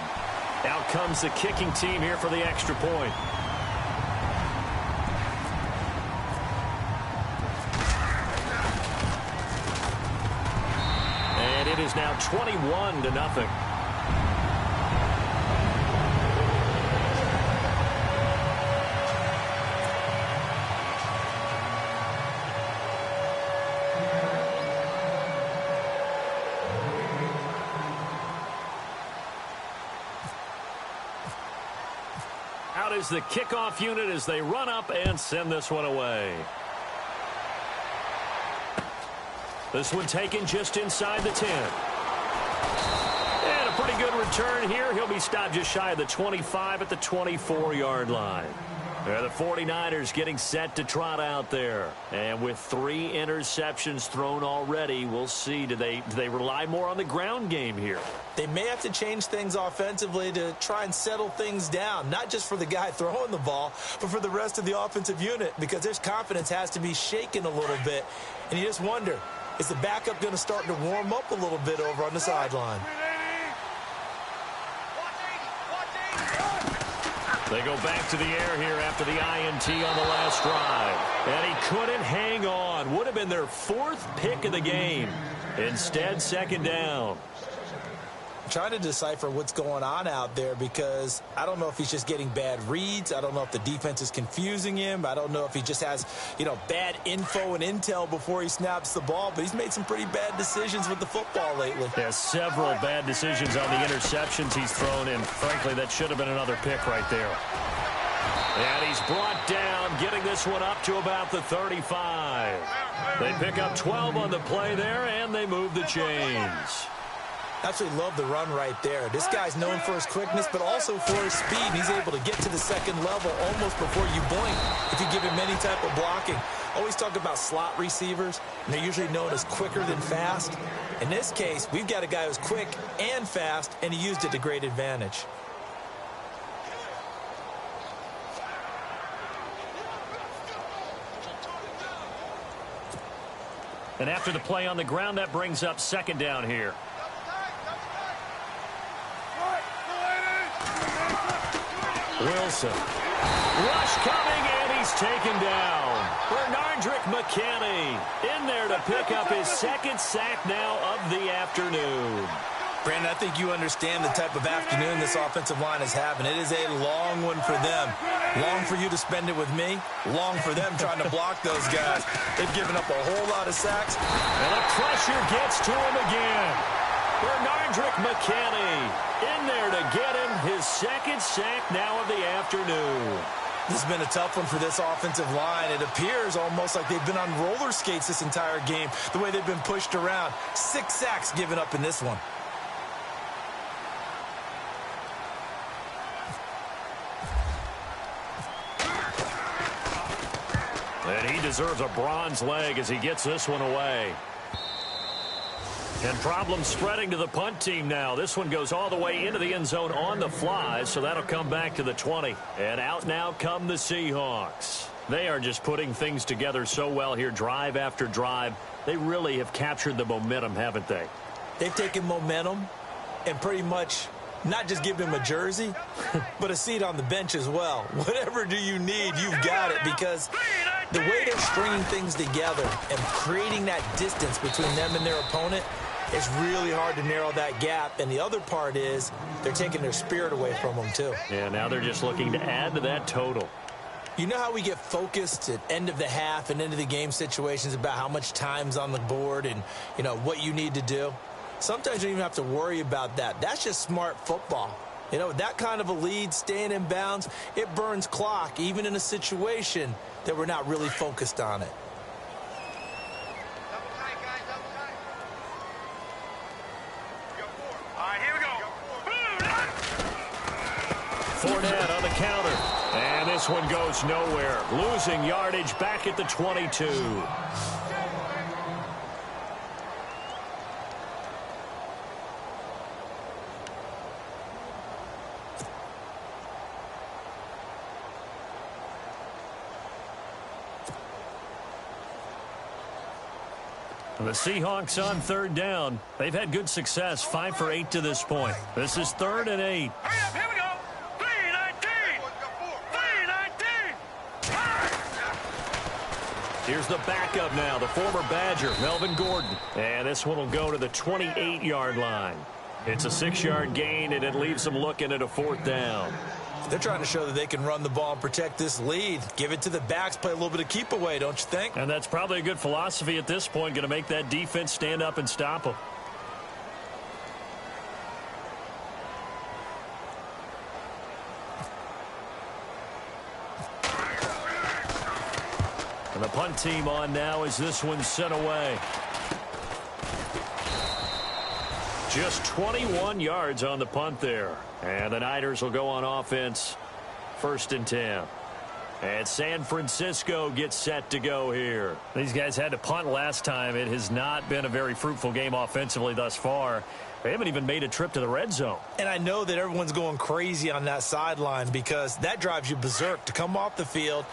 Out comes the kicking team here for the extra point. And it is now 21-0. Out is the kickoff unit as they run up and send this one away. This one taken just inside the 10. And a pretty good return here. He'll be stopped just shy of the 25 at the 24-yard line. There, the 49ers getting set to trot out there. And with 3 interceptions thrown already, we'll see. Do they rely more on the ground game here? They may have to change things offensively to try and settle things down, not just for the guy throwing the ball, but for the rest of the offensive unit, because their confidence has to be shaken a little bit. And you just wonder, is the backup going to start to warm up a little bit over on the sideline? They go back to the air here after the INT on the last drive. And he couldn't hang on. Would have been their 4th pick of the game. Instead, 2nd down. I'm trying to decipher what's going on out there because I don't know if he's just getting bad reads. I don't know if the defense is confusing him. I don't know if he just has, bad info and intel before he snaps the ball. But he's made some pretty bad decisions with the football lately. Yeah, several bad decisions on the interceptions he's thrown, and frankly, that should have been another pick right there. And he's brought down, getting this one up to about the 35. They pick up 12 on the play there, and they move the chains. Absolutely love the run right there. This guy's known for his quickness, but also for his speed. He's able to get to the 2nd level almost before you blink if you give him any type of blocking. Always talk about slot receivers, and they're usually known as quicker than fast. In this case, we've got a guy who's quick and fast, and he used it to great advantage. And after the play on the ground, that brings up 2nd down here. Wilson. Rush coming, and he's taken down. Bernardrick McKinney in there to pick up his 2nd sack now of the afternoon. Brandon, I think you understand the type of afternoon this offensive line is having. It is a long one for them. Long for you to spend it with me. Long for them trying to block those guys. They've given up a whole lot of sacks. And the pressure gets to him again. Bernardrick McKinney in there to get him his 2nd sack now of the afternoon. This has been a tough one for this offensive line. It appears almost like they've been on roller skates this entire game, the way they've been pushed around. 6 sacks given up in this one. And he deserves a bronze leg as he gets this one away. And problems spreading to the punt team now. This one goes all the way into the end zone on the fly, so that'll come back to the 20. And out now come the Seahawks. They are just putting things together so well here, drive after drive. They really have captured the momentum, haven't they? They've taken momentum and pretty much not just given him a jersey, but a seat on the bench as well. Whatever do you need, you've got it, because the way they're stringing things together and creating that distance between them and their opponent, it's really hard to narrow that gap. And the other part is they're taking their spirit away from them, too. Yeah, now they're just looking to add to that total. You know how we get focused at end of the half and end of the game situations about how much time's on the board and, you know, what you need to do? Sometimes you don't even have to worry about that. That's just smart football. You know, that kind of a lead, staying in bounds, it burns clock, even in a situation that we're not really focused on it. Fournette on the counter. And this one goes nowhere. Losing yardage back at the 22. The Seahawks on third down. They've had good success, 5 for 8 to this point. This is 3rd and 8. Hurry up, here we go. 319. 319. Here's the backup now, the former Badger, Melvin Gordon. And this one will go to the 28-yard line. It's a 6-yard gain, and it leaves them looking at a 4th down. They're trying to show that they can run the ball and protect this lead. Give it to the backs, play a little bit of keep away, don't you think? And that's probably a good philosophy at this point, going to make that defense stand up and stop them. And the punt team on now as this one's sent away. Just 21 yards on the punt there. And the Niners will go on offense, 1st and 10. And San Francisco gets set to go here. These guys had to punt last time. It has not been a very fruitful game offensively thus far. They haven't even made a trip to the red zone. And I know that everyone's going crazy on that sideline because that drives you berserk to come off the field,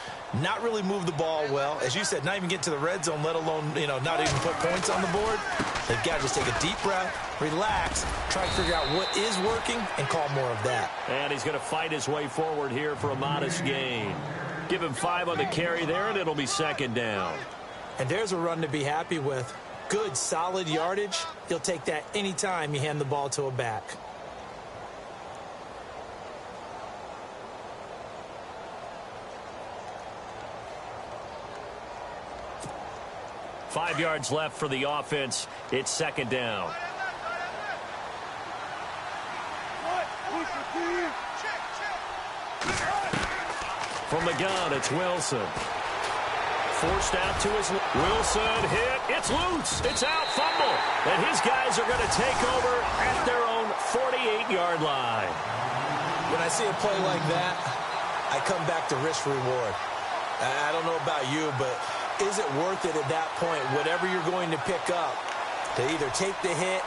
not really move the ball well. As you said, not even get to the red zone, let alone, you know, not even put points on the board. They've got to just take a deep breath, relax, try to figure out what is working, and call more of that. And he's going to fight his way forward here for a modest gain. Give him 5 on the carry there, and it'll be 2nd down. And there's a run to be happy with. Good, solid yardage. He'll take that anytime you hand the ball to a back. Five yards left for the offense. It's 2nd down. From the gun, it's Wilson. Forced out to his Wilson hit. It's loose. It's out. Fumble. And his guys are going to take over at their own 48-yard line. When I see a play like that, I come back to risk reward. I don't know about you, but is it worth it at that point, whatever you're going to pick up, to either take the hit,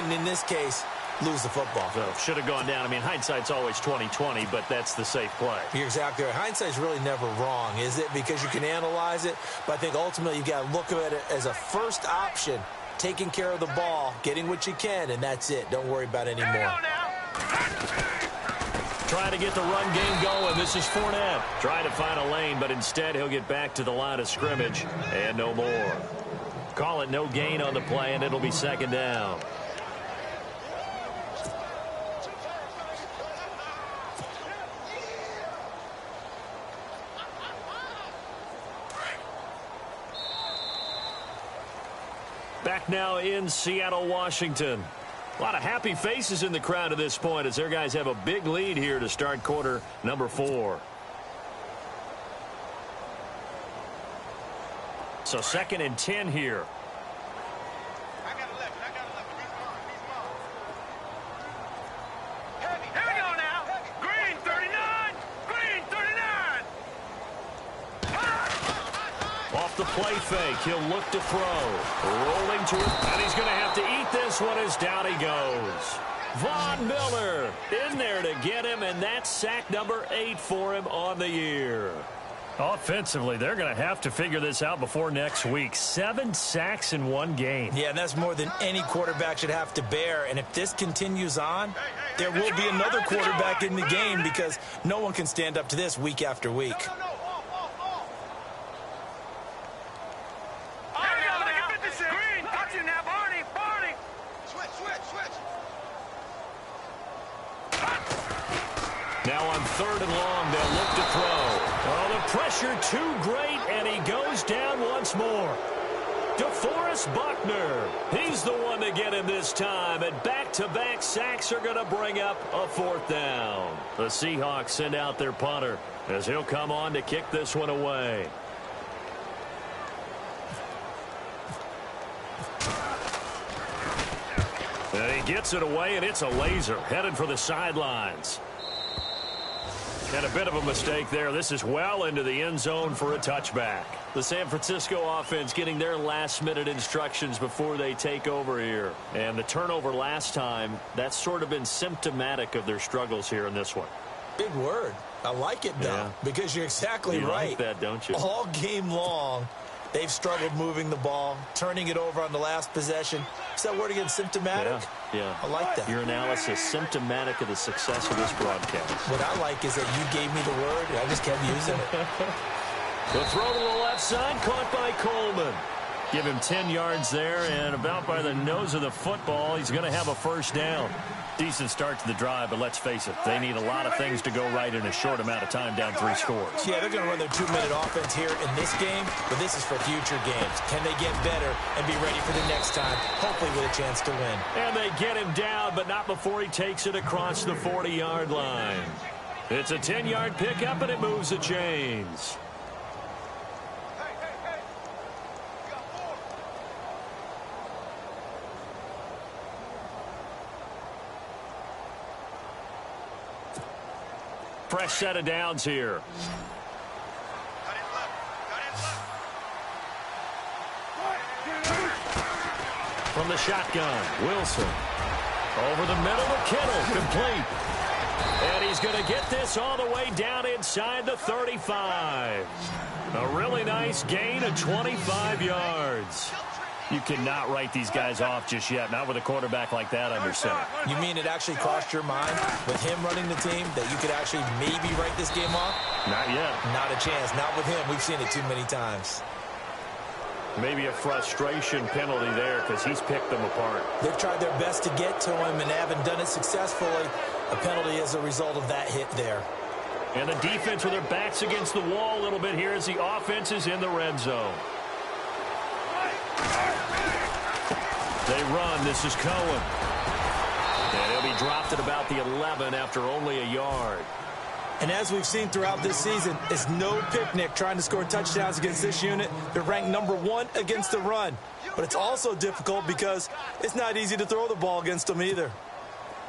and in this case, lose the football? So should have gone down. I mean, hindsight's always 20/20, but that's the safe play. You're exactly right. Hindsight's really never wrong, is it? Because you can analyze it, but I think ultimately you've got to look at it as a first option, taking care of the ball, getting what you can, and that's it. Don't worry about it anymore. Trying to get the run game going. This is Fournette. Trying to find a lane, but instead he'll get back to the line of scrimmage and no more. Call it no gain on the play, and it'll be 2nd down. Back now in Seattle, Washington. A lot of happy faces in the crowd at this point as their guys have a big lead here to start quarter number 4. So 2nd and 10 here. Here we go now. Green 39. Green 39. play fake. He'll look to throw. Rolling to it. And he's going to have to eat this one as down he goes. Von Miller in there to get him, and that's sack number 8 for him on the year. Offensively, they're going to have to figure this out before next week. 7 sacks in one game. Yeah, and that's more than any quarterback should have to bear. And if this continues on, there will be another quarterback in the game because no one can stand up to this week after week. Now on 3rd and long, they'll look to throw. Oh, the pressure too great, and he goes down once more. DeForest Buckner. He's the one to get him this time, and back-to-back sacks are going to bring up a 4th down. The Seahawks send out their punter as he'll come on to kick this one away. And he gets it away, and it's a laser headed for the sidelines. And a bit of a mistake there. This is well into the end zone for a touchback. The San Francisco offense getting their last-minute instructions before they take over here. And the turnover last time, that's sort of been symptomatic of their struggles here in this one. Big word. I like it, though, because you're exactly right. You like that, don't you? All game long, they've struggled moving the ball, turning it over on the last possession. Is that word again, symptomatic? Yeah. I like that. Your analysis, symptomatic of the success of this broadcast. What I like is that you gave me the word, and I just kept using it. The throw to the left side, caught by Coleman. Give him 10 yards there, and about by the nose of the football, he's going to have a 1st down. Decent start to the drive, but let's face it, they need a lot of things to go right in a short amount of time, down 3 scores. Yeah, they're going to run their 2-minute offense here in this game, but this is for future games. Can they get better and be ready for the next time, hopefully with a chance to win? And they get him down, but not before he takes it across the 40-yard line. It's a 10-yard pickup, and it moves the chains. Fresh set of downs here. From the shotgun, Wilson. Over the middle to Kittle, complete. And he's going to get this all the way down inside the 35. A really nice gain of 25 yards. You cannot write these guys off just yet, not with a quarterback like that under center. You mean it actually crossed your mind with him running the team that you could actually maybe write this game off? Not yet. Not a chance. Not with him. We've seen it too many times. Maybe a frustration penalty there because he's picked them apart. They've tried their best to get to him and haven't done it successfully. A penalty as a result of that hit there. And the defense with their backs against the wall a little bit here as the offense is in the red zone. They run. This is Cohen. And he'll be dropped at about the 11 after only a yard. And as we've seen throughout this season, it's no picnic trying to score touchdowns against this unit. They're ranked number 1 against the run. But it's also difficult because it's not easy to throw the ball against them either.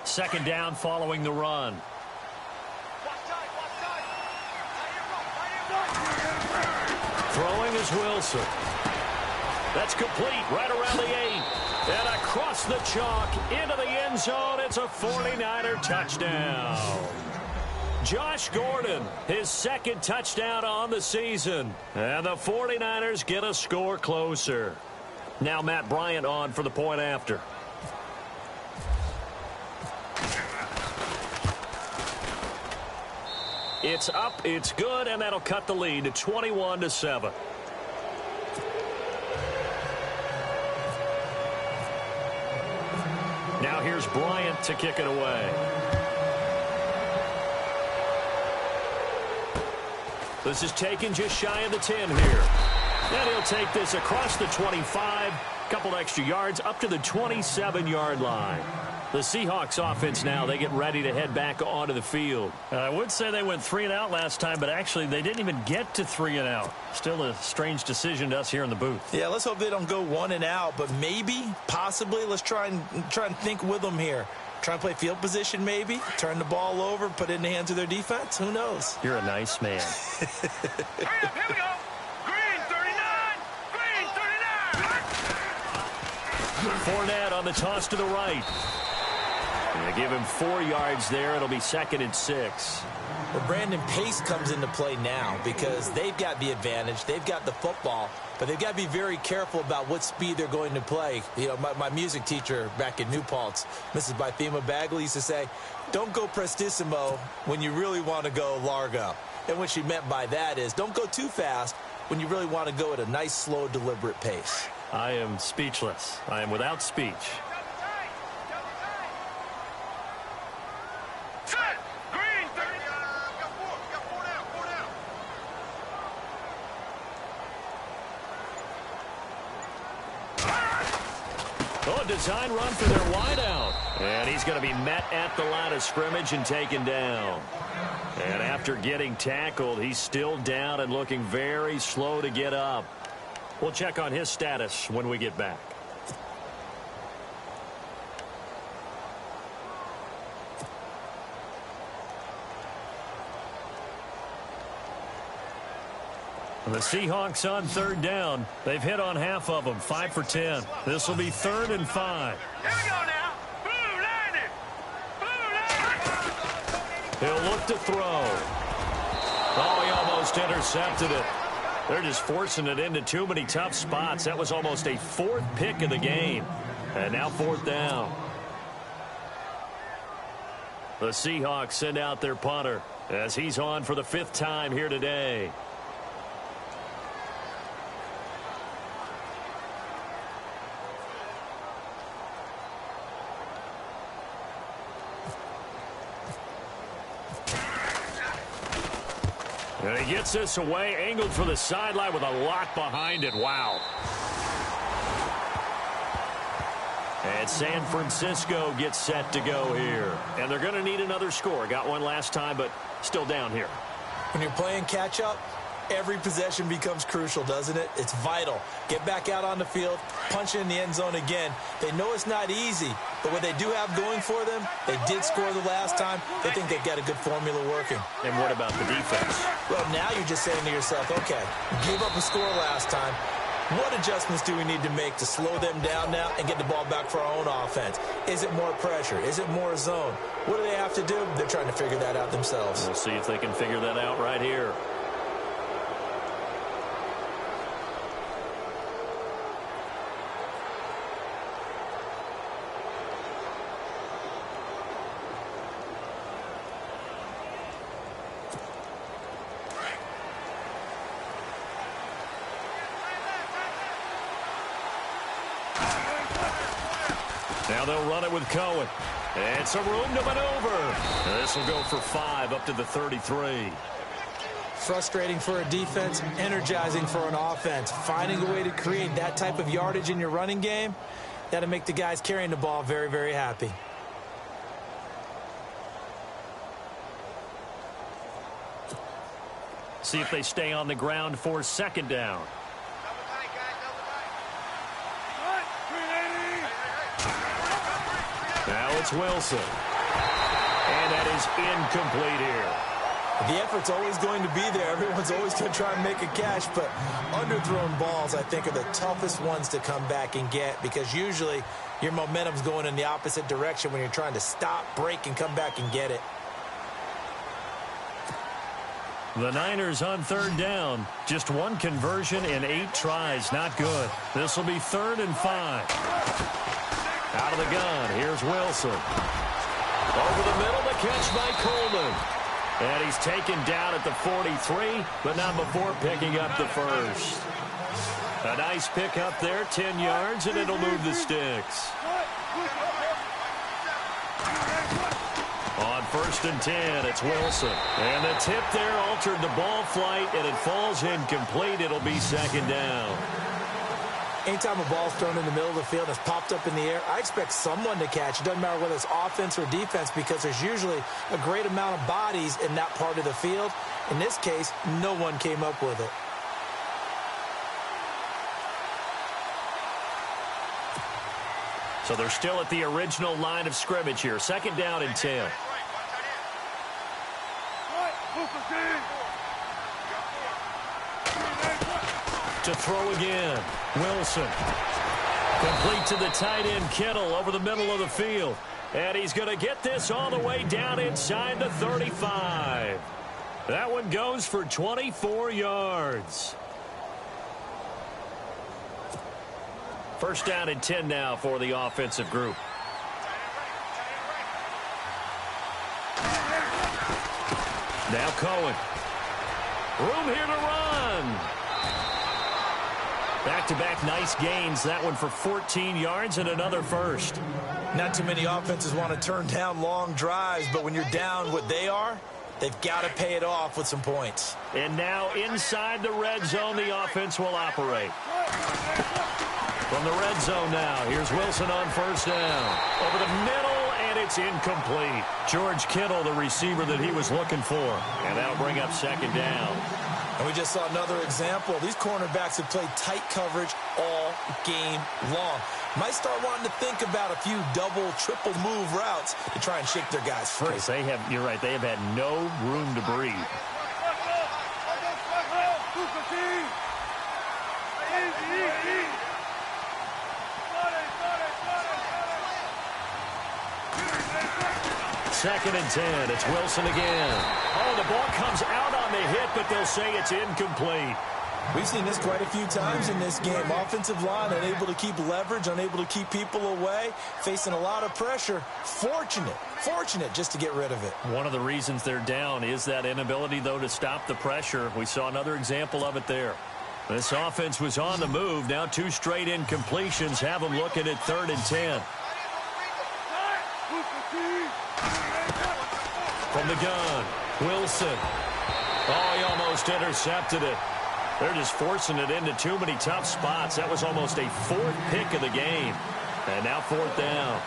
2nd down following the run. Throwing is Wilson. That's complete right around the 8. And across the chalk into the end zone. It's a 49er touchdown. Josh Gordon, his 2nd touchdown on the season. And the 49ers get a score closer. Now Matt Bryant on for the point after. It's up, it's good, and that'll cut the lead to 21-7. Now here's Bryant to kick it away. This is taken just shy of the 10 here. And he'll take this across the 25, couple extra yards up to the 27-yard line. The Seahawks offense now, they get ready to head back onto the field. I would say they went 3 and out last time, but actually they didn't even get to 3 and out. Still a strange decision to us here in the booth. Yeah, let's hope they don't go 1 and out, but maybe, possibly, let's try and think with them here. Try and play field position maybe, turn the ball over, put it in the hands of their defense. Who knows? You're a nice man. Hurry up, here we go. Green, 39. Fournette on the toss to the right. And they give him 4 yards there. It'll be 2nd and 6. Well, Brandon, pace comes into play now because they've got the advantage. They've got the football, but they've got to be very careful about what speed they're going to play. You know, my music teacher back in New Paltz, Mrs. Bythema Bagley, used to say, don't go prestissimo when you really want to go largo. And what she meant by that is don't go too fast when you really want to go at a nice, slow, deliberate pace. I am speechless. I am without speech. Oh, design run for their wideout. And he's going to be met at the line of scrimmage and taken down. And after getting tackled, he's still down and looking very slow to get up. We'll check on his status when we get back. The Seahawks on 3rd down. They've hit on half of them, 5 for 10. This will be 3rd and 5. Here we go now. Blue line it. Blue line it. He'll look to throw. Oh, he almost intercepted it. They're just forcing it into too many tough spots. That was almost a 4th pick of the game. And now 4th down. The Seahawks send out their punter as he's on for the 5th time here today. And he gets this away, angled for the sideline with a lot behind it. Wow. And San Francisco gets set to go here. And they're going to need another score. Got one last time, but still down here. When you're playing catch-up, every possession becomes crucial, doesn't it? It's vital. Get back out on the field, punch it in the end zone again. They know it's not easy, but what they do have going for them, they did score the last time. They think they've got a good formula working. And what about the defense? Well, now you're just saying to yourself, okay, gave up a score last time. What adjustments do we need to make to slow them down now and get the ball back for our own offense? Is it more pressure? Is it more zone? What do they have to do? They're trying to figure that out themselves. We'll see if they can figure that out right here. Now they'll run it with Cohen. It's a room to maneuver. This will go for 5 up to the 33. Frustrating for a defense, energizing for an offense. Finding a way to create that type of yardage in your running game, that'll make the guys carrying the ball very, very happy. See if they stay on the ground for 2nd down. Now it's Wilson. And that is incomplete here. The effort's always going to be there. Everyone's always going to try and make a catch, but underthrown balls, I think, are the toughest ones to come back and get because usually your momentum's going in the opposite direction when you're trying to stop, break, and come back and get it. The Niners on 3rd down. Just 1 conversion in 8 tries. Not good. This will be 3rd and 5. Out of the gun, here's Wilson. Over the middle, the catch by Coleman. And he's taken down at the 43, but not before picking up the first. A nice pick up there, 10 yards, and it'll move the sticks. On 1st and 10, it's Wilson. And the tip there altered the ball flight, and it falls incomplete. It'll be 2nd down. Anytime a ball's thrown in the middle of the field and it's popped up in the air, I expect someone to catch. It doesn't matter whether it's offense or defense because there's usually a great amount of bodies in that part of the field. In this case, no one came up with it. So they're still at the original line of scrimmage here. 2nd down and 10. To throw again. Wilson. Complete to the tight end, Kittle, over the middle of the field. And he's going to get this all the way down inside the 35. That one goes for 24 yards. First down and 10 now for the offensive group. Now Cohen. Room here to run. Back-to-back nice gains. That one for 14 yards and another first. Not too many offenses want to turn down long drives, but when you're down what they are, they've got to pay it off with some points. And now inside the red zone, the offense will operate. From the red zone now, here's Wilson on first down. Over the middle, and it's incomplete. George Kittle, the receiver that he was looking for. And that'll bring up second down. And we just saw another example. These cornerbacks have played tight coverage all game long. Might start wanting to think about a few double, triple move routes to try and shake their guys free. They have, you're right, they have had no room to breathe. Second and 10. It's Wilson again. Oh, the ball comes out on the hit, but they'll say it's incomplete. We've seen this quite a few times in this game. Offensive line unable to keep leverage, unable to keep people away, facing a lot of pressure. Fortunate just to get rid of it. One of the reasons they're down is that inability, though, to stop the pressure. We saw another example of it there. This offense was on the move. Now 2 straight incompletions have them looking at 3rd and 10. From the gun, Wilson. Oh, he almost intercepted it. They're just forcing it into too many tough spots. That was almost a 4th pick of the game. And now 4th down.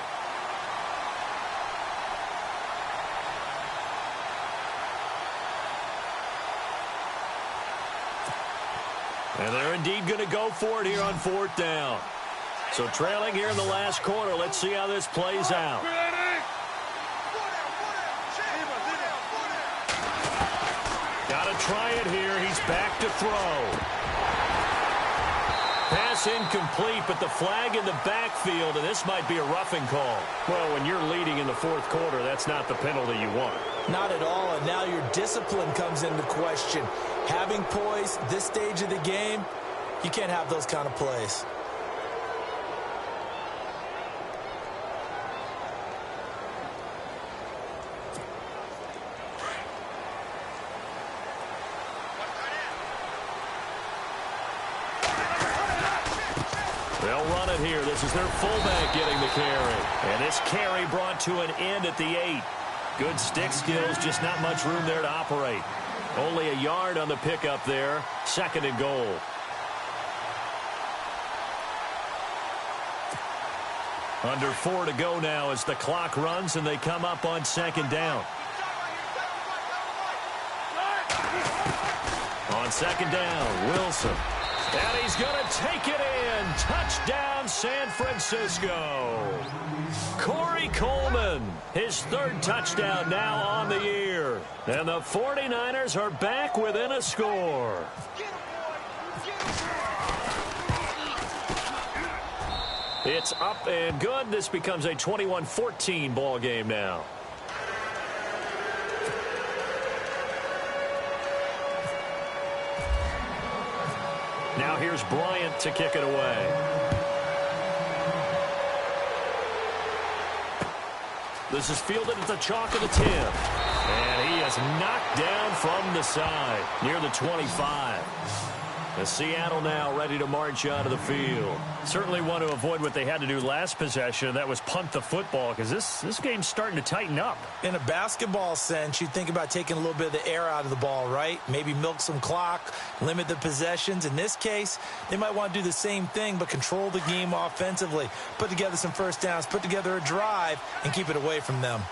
And they're indeed going to go for it here on 4th down. So trailing here in the last quarter. Let's see how this plays out. Try it here. He's back to throw. Pass incomplete, but the flag in the backfield, and this might be a roughing call. Well, when you're leading in the 4th quarter, that's not the penalty you want. Not at all, and now your discipline comes into question. Having poise this stage of the game, you can't have those kind of plays. They'll run it here. This is their fullback getting the carry. And this carry brought to an end at the 8. Good stick skills, just not much room there to operate. Only a yard on the pickup there. 2nd and goal. Under 4 to go now as the clock runs and they come up on 2nd down. On 2nd down, Wilson. And he's going to take it in. Touchdown, San Francisco. Corey Coleman, his 3rd touchdown now on the year. And the 49ers are back within a score. It's up and good. This becomes a 21-14 ball game now. Now here's Bryant to kick it away. This is fielded at the chalk of the 10. And he is knocked down from the side near the 25. The Seattle now ready to march out of the field. Certainly want to avoid what they had to do last possession. That was punt the football because this game's starting to tighten up. In a basketball sense, you think about taking a little bit of the air out of the ball, right? Maybe milk some clock, limit the possessions. In this case, they might want to do the same thing but control the game offensively. Put together some first downs, put together a drive, and keep it away from them.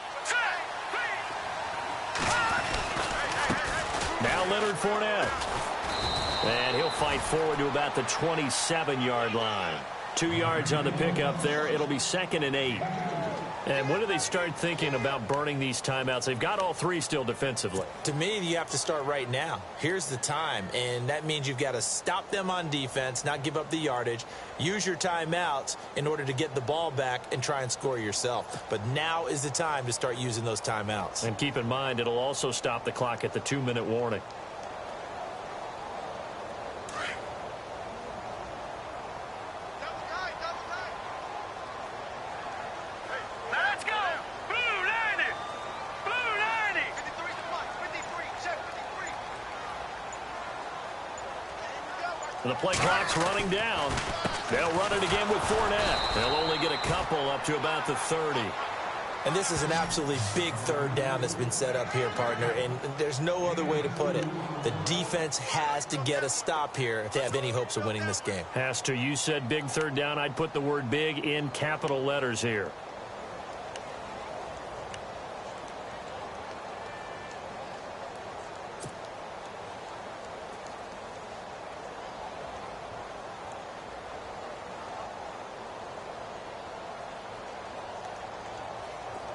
Now Leonard Fournette. And he'll fight forward to about the 27-yard line. 2 yards on the pickup there. It'll be 2nd and 8. And when do they start thinking about burning these timeouts? They've got all three still defensively. To me, you have to start right now. Here's the time, and that means you've got to stop them on defense, not give up the yardage, use your timeouts in order to get the ball back and try and score yourself. But now is the time to start using those timeouts. And keep in mind, it'll also stop the clock at the 2-minute warning. The play clock's running down. They'll run it again with Fournette. They'll only get a couple up to about the 30. And this is an absolutely big third down that's been set up here, partner, and there's no other way to put it. The defense has to get a stop here if they have any hopes of winning this game. Has to. You said big third down. I'd put the word big in capital letters here.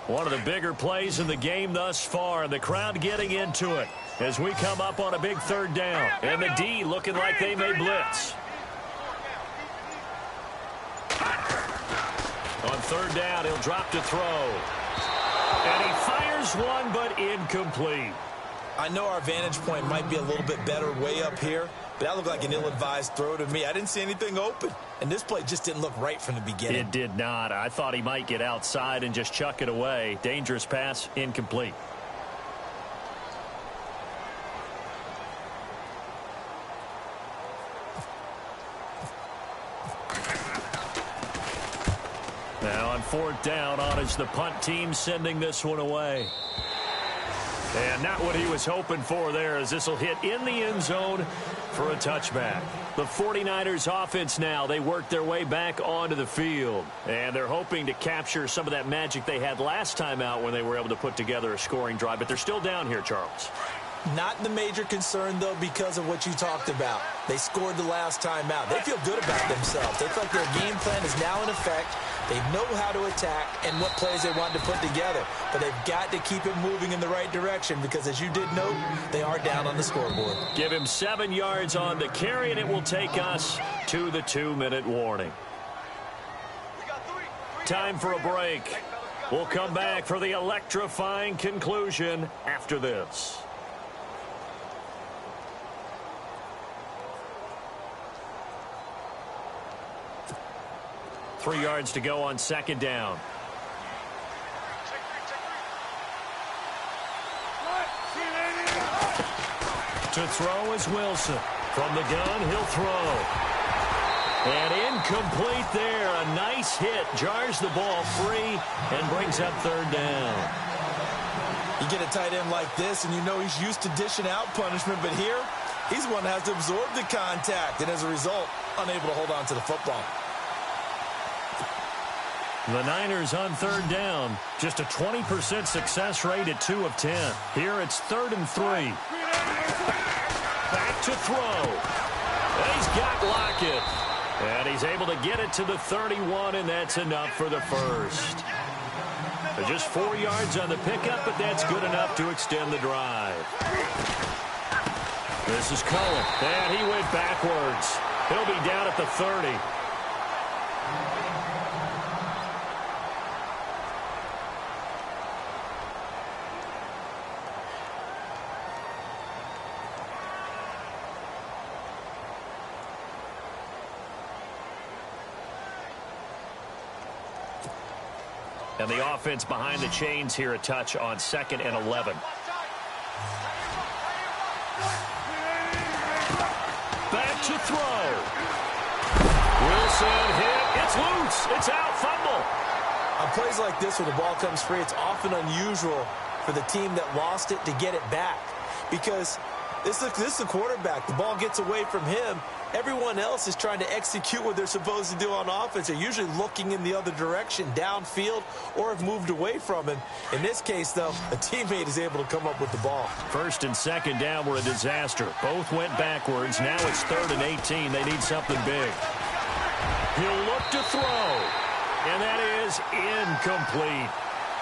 One of the bigger plays in the game thus far, and the crowd getting into it as we come up on a big third down. And the D looking like they may blitz. On third down, he'll drop to throw. And he fires one, but incomplete. I know our vantage point might be a little bit better way up here, but that looked like an ill-advised throw to me. I didn't see anything open, and this play just didn't look right from the beginning. It did not. I thought he might get outside and just chuck it away. Dangerous pass, incomplete. Now on fourth down, on is the punt team sending this one away. And not what he was hoping for there, as this will hit in the end zone for a touchback. The 49ers offense now, they work their way back onto the field. And they're hoping to capture some of that magic they had last time out when they were able to put together a scoring drive. But they're still down here, Charles. Not the major concern, though, because of what you talked about. They scored the last time out. They feel good about themselves. They feel like their game plan is now in effect. They know how to attack and what plays they want to put together. But they've got to keep it moving in the right direction because, as you did note, they are down on the scoreboard. Give him 7 yards on the carry, and it will take us to the 2-minute warning. Time for a break. We'll come back for the electrifying conclusion after this. 3 yards to go on second down. To throw is Wilson. From the gun, he'll throw. And incomplete there. A nice hit. Jars the ball free and brings up third down. You get a tight end like this, and you know he's used to dishing out punishment, but here, he's the one that has to absorb the contact, and as a result, unable to hold on to the football. The Niners on third down. Just a 20% success rate at 2 of 10. Here it's 3rd and 3. Back to throw. And he's got Lockett. And he's able to get it to the 31, and that's enough for the first. Just 4 yards on the pickup, but that's good enough to extend the drive. This is Cullen. And he went backwards. He'll be down at the 30. And the offense behind the chains here, a touch on 2nd and 11. Back to throw. Wilson hit. It's loose. It's out. Fumble. On plays like this where the ball comes free, it's often unusual for the team that lost it to get it back. Because this is the quarterback. The ball gets away from him. Everyone else is trying to execute what they're supposed to do on offense. They're usually looking in the other direction, downfield, or have moved away from him. In this case, though, a teammate is able to come up with the ball. 1st and 2nd down were a disaster. Both went backwards. Now it's 3rd and 18. They need something big. He'll look to throw. And that is incomplete.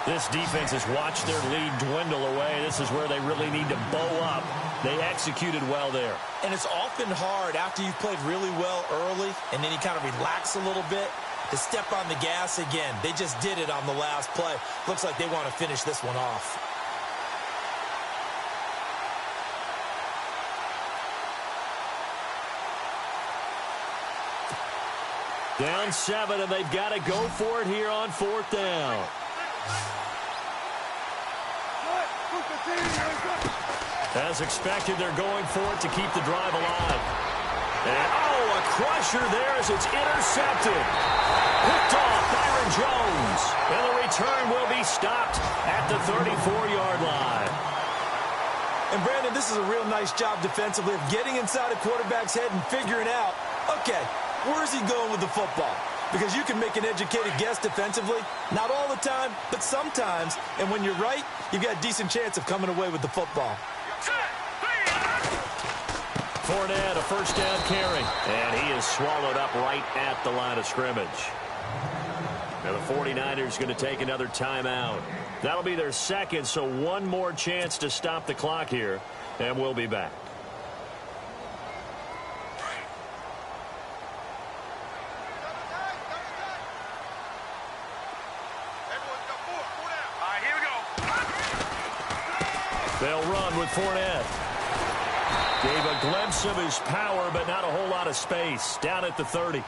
This defense has watched their lead dwindle away. This is where they really need to bow up. They executed well there. And it's often hard after you've played really well early and then you kind of relax a little bit to step on the gas again. They just did it on the last play. Looks like they want to finish this one off. Down 7, and they've got to go for it here on 4th down. As expected, they're going for it to keep the drive alive. And, a crusher there as it's intercepted. Picked off Byron Jones. And the return will be stopped at the 34-yard line. And, Brandon, this is a real nice job defensively of getting inside a quarterback's head and figuring out, okay, where's he going with the football? Because you can make an educated guess defensively. Not all the time, but sometimes. And when you're right, you've got a decent chance of coming away with the football. Fournette, a first down carry. And he is swallowed up right at the line of scrimmage. Now the 49ers going to take another timeout. That'll be their second, so one more chance to stop the clock here. And we'll be back. They'll run with Fournette. Gave a glimpse of his power, but not a whole lot of space. Down at the 30.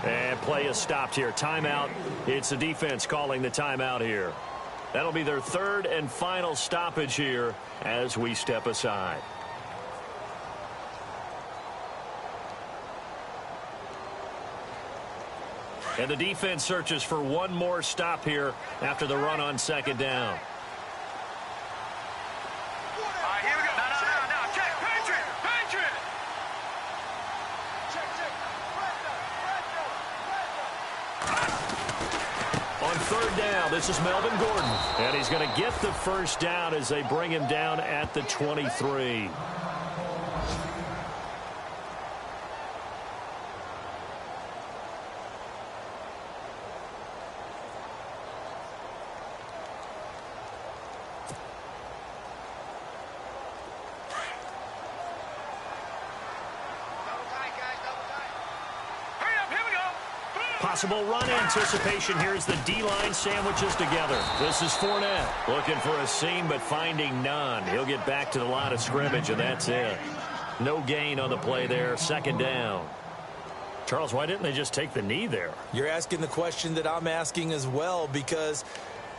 And play is stopped here. Timeout. It's the defense calling the timeout here. That'll be their third and final stoppage here as we step aside. And the defense searches for one more stop here after the run on 2nd down. On 3rd down, this is Melvin Gordon. And he's going to get the first down as they bring him down at the 23. Possible run anticipation. Here's the D-line sandwiches together. This is Fournette looking for a seam but finding none. He'll get back to the line of scrimmage, and that's it. No gain on the play there. 2nd down. Charles, why didn't they just take the knee there? You're asking the question that I'm asking as well, because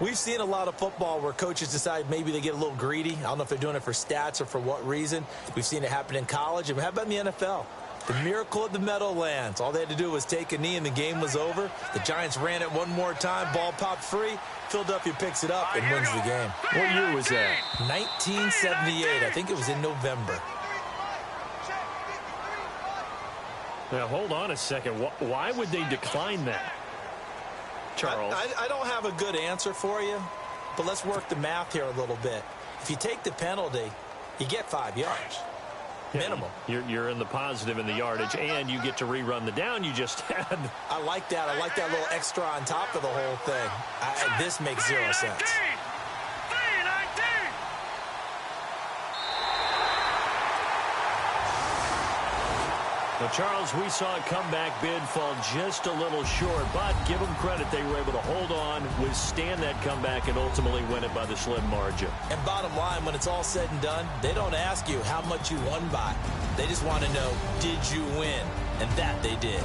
we've seen a lot of football where coaches decide maybe they get a little greedy. I don't know if they're doing it for stats or for what reason. We've seen it happen in college. And how about in the NFL? The miracle of the Meadowlands. All they had to do was take a knee and the game was over. The Giants ran it one more time. Ball popped free. Philadelphia picks it up and wins the game. What year was that? 1978. I think it was in November. Now, hold on a second. Why would they decline that? Charles? I don't have a good answer for you, but let's work the math here a little bit. If you take the penalty, you get 5 yards. Minimum. You're in the positive in the yardage, and you get to rerun the down you just had. I like that. I like that little extra on top of the whole thing. This makes 0 sense. Well, Charles, we saw a comeback bid fall just a little short, but give them credit. They were able to hold on, withstand that comeback, and ultimately win it by the slim margin. And bottom line, when it's all said and done, they don't ask you how much you won by. They just want to know, did you win? And that they did.